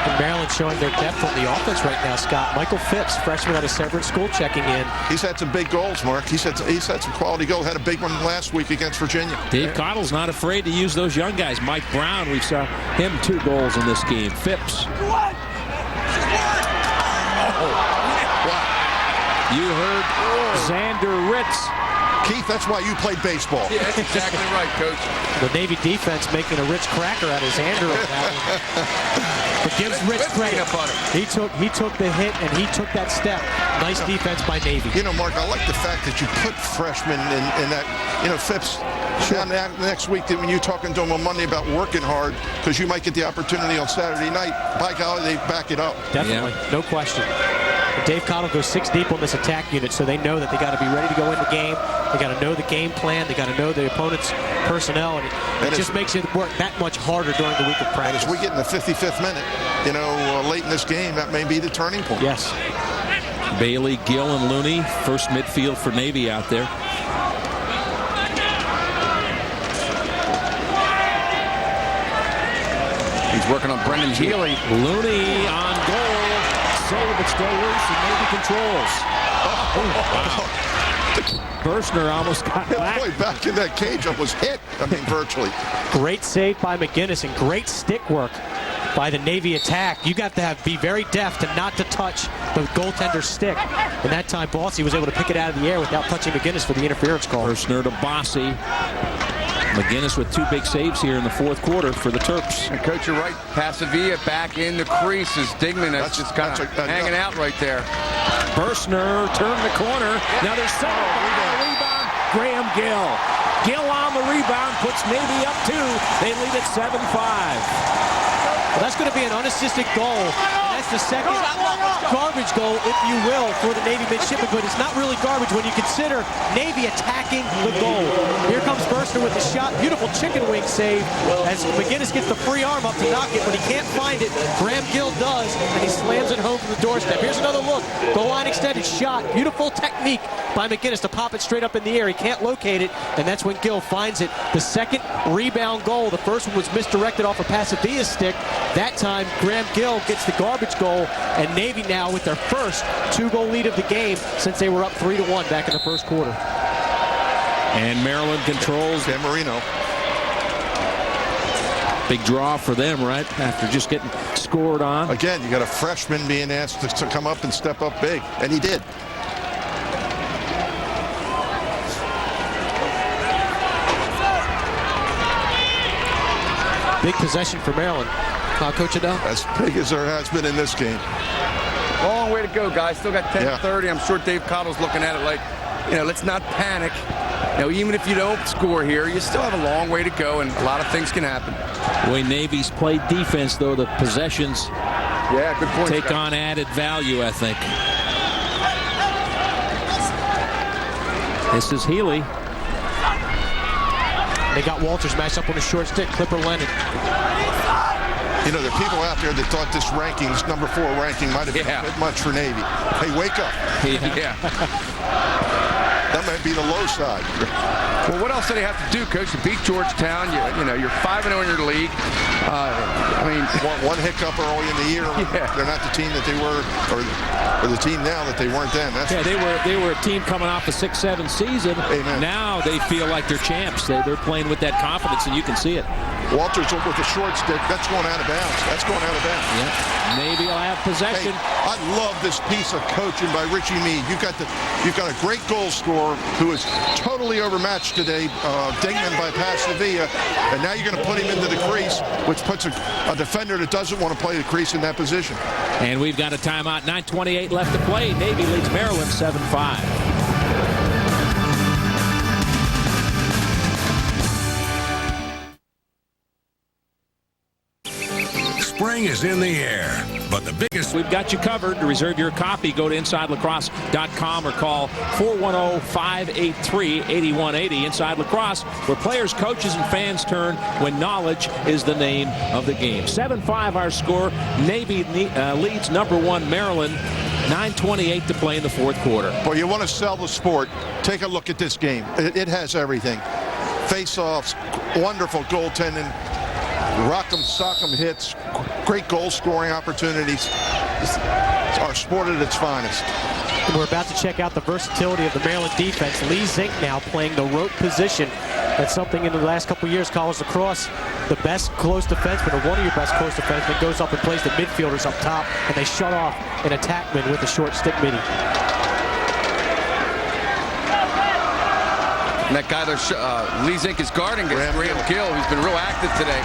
And Maryland showing their depth on the offense right now, Scott. Michael Phipps, freshman out of Severance School, checking in. He's had some big goals, Mark. He's had some quality goals. Had a big one last week against Virginia. Dave Cottle's not afraid to use those young guys. Mike Brown, we saw him 2 goals in this game. Phipps. You heard Xander Ritz. Keith, that's why you played baseball. Yeah, that's exactly right, Coach. The Navy defense making a Ritz cracker out of Xander on that one. But gives Ritz credit. He took the hit and he took that step. Nice defense by Navy. You know, Mark, I like the fact that you put freshmen in that. You know, Phipps. Sure. Next week, when you're talking to him on Monday about working hard, because you might get the opportunity on Saturday night, by golly, they back it up. Definitely, no question. Dave Cottle goes 6 deep on this attack unit, so they know that they got to be ready to go in the game. They got to know the game plan. They got to know the opponent's personnel, and it just makes it work that much harder during the week of practice. And as we get in the 55th minute, you know, late in this game, that may be the turning point. Yes. Bailey, Gill, and Looney, first midfield for Navy out there. He's working on Brendan Healy. Looney on goal. Save, but still loose, and Navy controls. Wow. Bershner almost got back. Boy, back in that cage, I was hit. I mean, virtually. Great save by McGinnis and great stick work by the Navy attack. You got to be very deft and not to touch the goaltender's stick. And that time, Bossy was able to pick it out of the air without touching McGinnis for the interference call. Bershner to Bossy. McGinnis with 2 big saves here in the 4th quarter for the Terps. And Coach, you're right. Pasavia back in the crease as Dingman that's just kind of hanging out right there. Bershner turned the corner. Now there's set up on the rebound. Graham Gill. Gill on the rebound puts Navy up 2. They lead at 7-5. Well, that's going to be an unassisted goal. And that's the second garbage goal, if you will, for the Navy midshipmen. But it's not really garbage when you consider Navy attacking the goal. Here comes Bershner with the shot. Beautiful chicken wing save as McGinnis gets the free arm up to knock it, but he can't find it. Graham Gill does, and he slams it home from the doorstep. Here's another look. Goal line extended shot. Beautiful technique by McGinnis to pop it straight up in the air. He can't locate it, and that's when Gill finds it. The second rebound goal. The first one was misdirected off of Pasavia's stick. That time, Graham Gill gets the garbage goal, and Navy now with their first 2-goal lead of the game since they were up 3-1 back in the 1st quarter. And Maryland controls. Dan Marino. Big draw for them, right? After just getting scored on. Again, you got a freshman being asked to come up and step up big, and he did. Big possession for Maryland. Coach Adele? As big as there has been in this game. Long way to go, guys. Still got 10-30. I'm sure Dave Cottle's looking at it like, you know, let's not panic. You know, even if you don't score here, you still have a long way to go, and a lot of things can happen. The way Navy's played defense, though, the possessions good point, take on added value, I think. This is Healy. They got Walters matched up on a short stick. Clipper Lennon. You know, there are people out there that thought this ranking, this number 4 ranking, might have been a bit much for Navy. Hey, wake up. Yeah. That might be the low side. Well, what else do they have to do, Coach? To beat Georgetown, you know, you're 5-0 in your league. I mean, one hiccup early in the year. Yeah. They're not the team that they were, or the team now that they weren't then. That's they were a team coming off a 6-7 season. Amen. Now they feel like they're champs. They're playing with that confidence, and you can see it. Walters with the short stick. That's going out of bounds. That's going out of bounds. Yeah. Navy will have possession. Hey, I love this piece of coaching by Richie Meade. You've got a great goal scorer who is totally overmatched today. Dingman by Pasavia, and now you're going to put him into the crease, which puts a defender that doesn't want to play the crease in that position. And we've got a timeout. 9:28 left to play. Navy leads Maryland 7-5. Spring is in the air, but the biggest... We've got you covered. To reserve your copy, go to InsideLacrosse.com or call 410-583-8180. Inside Lacrosse, where players, coaches, and fans turn when knowledge is the name of the game. 7-5 our score. Navy leads number 1 Maryland. 9:28 to play in the fourth quarter. Well, you want to sell the sport. Take a look at this game. It has everything. Face-offs, wonderful goaltending, rock'em sock'em hits, great goal scoring opportunities. It's our sport at its finest. We're about to check out the versatility of the Maryland defense. Lee Zink now playing the rope position. That's something in the last couple of years, college lacrosse. The best close defenseman, or one of your best close defensemen, goes up and plays the midfielders up top, and they shut off an attackman with a short stick midi. And that guy there, Lee Zink is guarding Graham Gill, who's been real active today.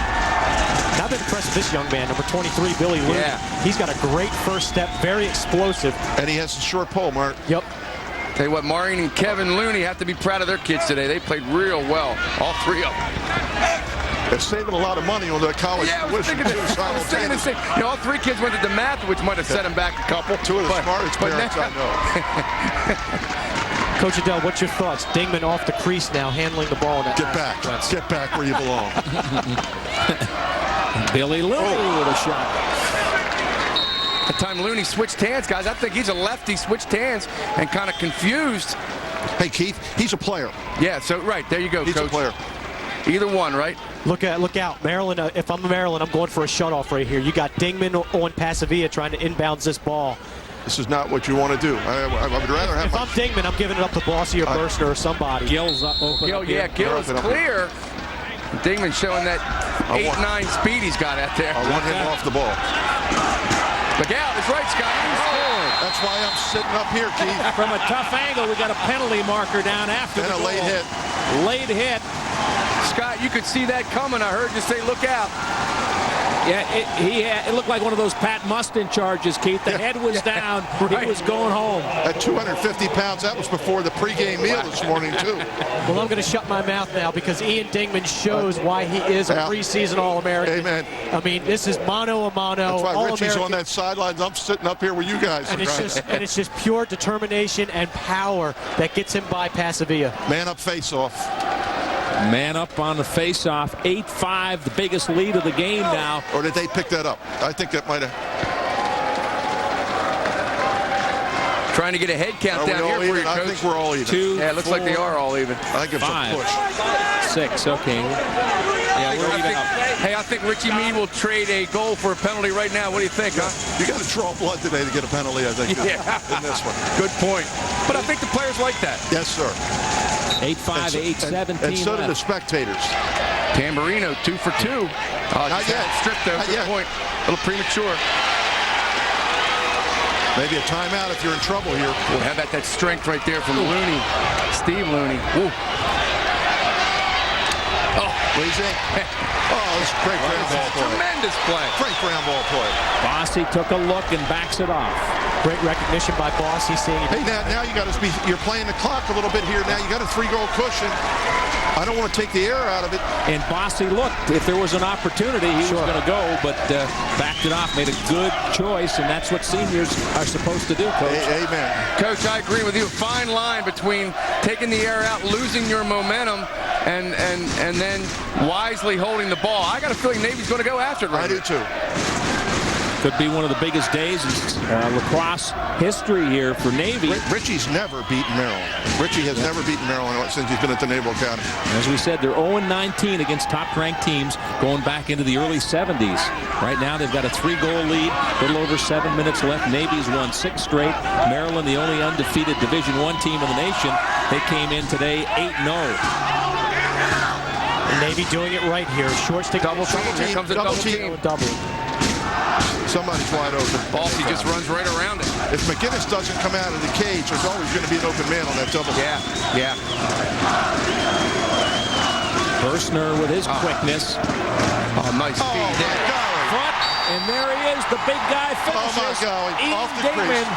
I've been impressed with this young man, number 23, Billy Looney. Yeah. He's got a great first step, very explosive. And he has a short pole, Mark. Yep. Tell you what, Maureen and Kevin Looney have to be proud of their kids today. They played real well, all three of them. They're saving a lot of money on their college tuition, too, simultaneously. You know, all 3 kids went to DeMatha, which might have set them back a couple. 2 of the smartest parents I know. Coach Adele, what's your thoughts? Dingman off the crease now, handling the ball. Get back. Get back where you belong. Billy Looney with a shot. The time Looney switched hands, guys. I think he's a lefty, switched hands, and kind of confused. Hey, Keith, he's a player. Yeah, so, right, there you go, He's Coach. a player. Either one, right? Look out. Maryland, if I'm Maryland, I'm going for a shutoff right here. You got Dingman on Pasavia trying to inbounds this ball. This is not what you want to do. I would rather have... If I'm Dingman, I'm giving it up to Bossy or Berstner or somebody. Gill's up open. Gill, up here. Gill is clear. Dingman showing that 8-9 speed he's got out there. I want him off the ball. Look out, that's right, Scott. That's why I'm sitting up here, Keith. From a tough angle, we got a penalty marker down after And the a late goal. hit. Late hit. Scott, you could see that coming. I heard you say, look out. Yeah, it looked like one of those Pat Mustin charges, Keith. The head was down. Right. He was going home. At 250 pounds, that was before the pregame meal this morning, too. Well, I'm going to shut my mouth now because Ian Dingman shows why he is a preseason All-American. Amen. I mean, this is mano a mano. That's why Richie's All-American. on that sideline. I'm sitting up here with you guys. And it's just pure determination and power that gets him by Pasavia. Man up face-off. Man up on the face-off. 8-5, the biggest lead of the game now. Or did they pick that up? I think that might have... Trying to get a head count down here for you, Coach. I think we're all even. 2, Yeah, it looks like they are all even. I think it's 5, a push. 6, okay. Yeah, we're even up. Hey, I think Richie Meade will trade a goal for a penalty right now. What do you think, huh? You got to draw blood today to get a penalty, I think, Yeah. in this one. Good point. But I think the players like that. Yes, sir. 8-5, 8-17. And so do the left. spectators. Tamburino, 2 for 2. Not yet. Stripped though. Not Good yet. point. A little premature. Maybe a timeout if you're in trouble here. Well, how about that strength right there from Looney? Steve Looney. Ooh. Oh, Easy. Oh, this is great ground ball play. tremendous play. Great ground ball play. Bossy took a look and backs it off. Great recognition by Boss. He's seeing it. Hey, now you got to be. You're playing the clock a little bit here. Now you got a 3-goal cushion. I don't want to take the air out of it. And Bossy looked. If there was an opportunity, he was going to go, but backed it off. Made a good choice, and that's what seniors are supposed to do, Coach. Amen. Coach, I agree with you. Fine line between taking the air out, losing your momentum, and then wisely holding the ball. I got a feeling Navy's going to go after it right I do too. Could be one of the biggest days in lacrosse history here for Navy. Richie's never beaten Maryland. Richie has never beaten Maryland since he's been at the Naval Academy. As we said, they're 0-19 against top-ranked teams going back into the early 70s. Right now, they've got a 3-goal lead, a little over 7 minutes left. Navy's won 6 straight. Maryland, the only undefeated Division I team in the nation. They came in today 8-0. Navy doing it right here. Short stick. Double team. Here comes a double team. Double. Somebody's wide open. Bossy just runs right around it. If McGinnis doesn't come out of the cage, there's always going to be an open man on that double. Yeah. Berstner with his quickness. Oh, nice feed there. Front, and there he is. The big guy finishes. Oh, my golly. Off the Dingman. crease.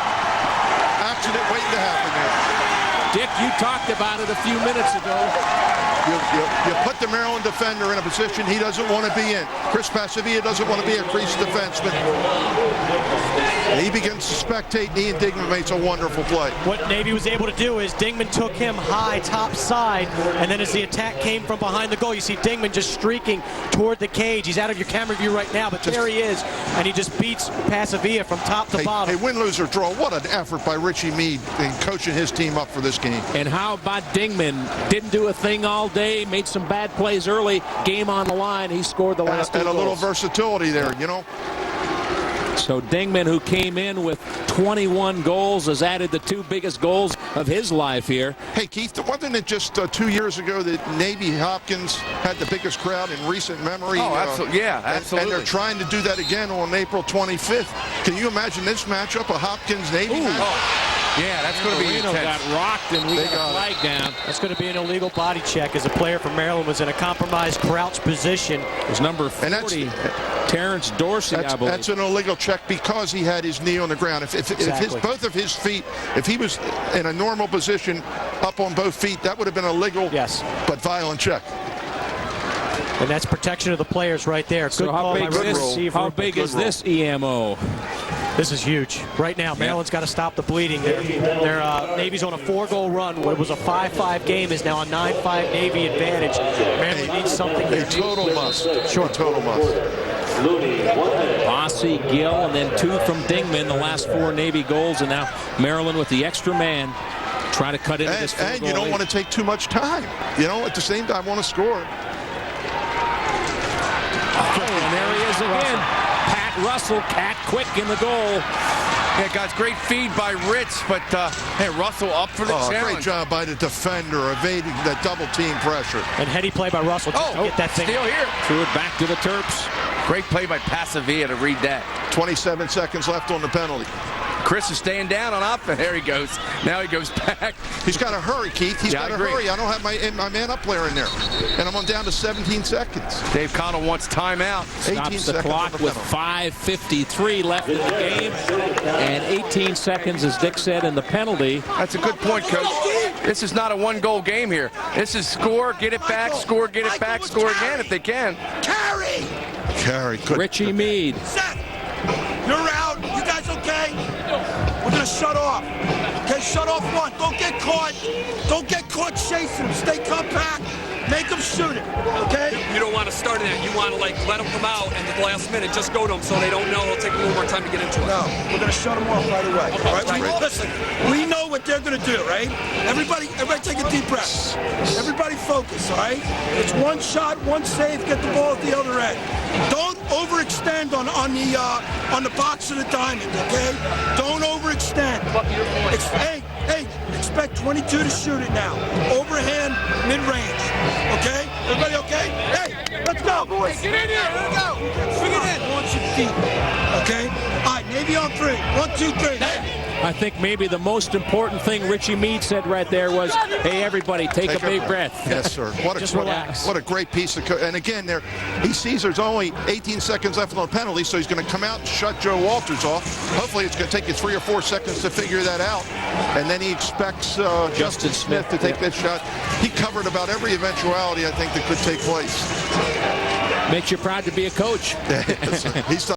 Accident waiting to happen there. Dick, you talked about it a few minutes ago. You put the Maryland defender in a position he doesn't want to be in. Chris Pasavia doesn't want to be a crease defenseman. And he begins to spectate. Ian Dingman makes a wonderful play. What Navy was able to do is Dingman took him high, top side, and then as the attack came from behind the goal, you see Dingman just streaking toward the cage. He's out of your camera view right now, but there he is, and he just beats Pasavia from top to bottom. Hey, win, lose, or draw. What an effort by Richie Meade in coaching his team up for this game. And how about Dingman? Didn't do a thing all day, made some bad plays early, game on the line. He scored the last 2 goals. And a little versatility there, you know. So Dingman, who came in with 21 goals, has added the 2 biggest goals of his life here. Hey, Keith, wasn't it just 2 years ago that Navy Hopkins had the biggest crowd in recent memory? Oh, absolutely. Yeah, absolutely. And they're trying to do that again on April 25th. Can you imagine this matchup, a Hopkins-Navy match? Yeah, that's going to be Marino intense. got rocked, and we got a flag down. That's going to be an illegal body check as a player from Maryland was in a compromised crouch position. It was number 40, Terrence Dorsey, I believe. That's an illegal check because he had his knee on the ground. If both of his feet, if he was in a normal position up on both feet, that would have been a legal but violent check. And that's protection of the players right there. So how big is this EMO? This is huge. Right now, Maryland's got to stop the bleeding. Their Navy's on a 4-goal run. What was a 5-5 game is now a 9-5 Navy advantage. Maryland needs something here. A total must. Sure. A total must. Bossy, Gill, and then 2 from Dingman, the last 4 Navy goals, and now Maryland with the extra man trying to cut into this 4-goal And you don't want to take too much time. You know, at the same time, want to score. And there he is again. Pat Russell, cat quick in the goal. Yeah, guys, great feed by Ritz, but hey, Russell up for the challenge. Great job by the defender, evading that double team pressure. And heady play by Russell just to get that thing. Steal here. Threw it back to the Terps. Great play by Pasavia to read that. 27 seconds left on the penalty. Chris is staying down on offense. There he goes. Now he goes back. He's got to hurry, Keith. He's got to hurry. I don't have my man up player in there. And I'm on down to 17 seconds. Dave Connell wants timeout. Stops the clock with 5:53 left in the game. And 18 seconds, as Dick said, in the penalty. That's a good point, Coach. This is not a 1-goal game here. This is score, get it back, score, get it back, score again if they can. Carry. Richie Meade. Seth, you're out. You guys okay? We're going to shut off. Okay, shut off one. Don't get caught. Don't get caught chasing them. Stay compact. Make them shoot it, okay? You don't want to start in it. You want to, like, let them come out, and at the last minute, just go to them so they don't know. It'll take a little more time to get into it. No, we're going to shut them off right away. All right? Listen, we know what they're going to do, right? Everybody take a deep breath. Everybody focus, all right? It's one shot, one save, get the ball at the other end. Don't overextend on the box of the diamond, okay? Don't overextend. Hey, expect 22 to shoot it now. Overhand, mid-range. Okay? Everybody okay? Hey, let's go, boys. Hey, get in here. Let's go. Bring it in. Launch your feet. Okay? All right, Navy on 3. 1, 2, 3. I think maybe the most important thing Richie Meade said right there was, hey, everybody, take a big breath. Yes, sir. Just relax. What a great piece of and again, he sees there's only 18 seconds left on the penalty, so he's going to come out and shut Joe Walters off. Hopefully it's going to take you 3 or 4 seconds to figure that out. And then he expects Justin Smith to take that shot. He covered about every eventuality, I think, that could take place. Makes you proud to be a coach. He's done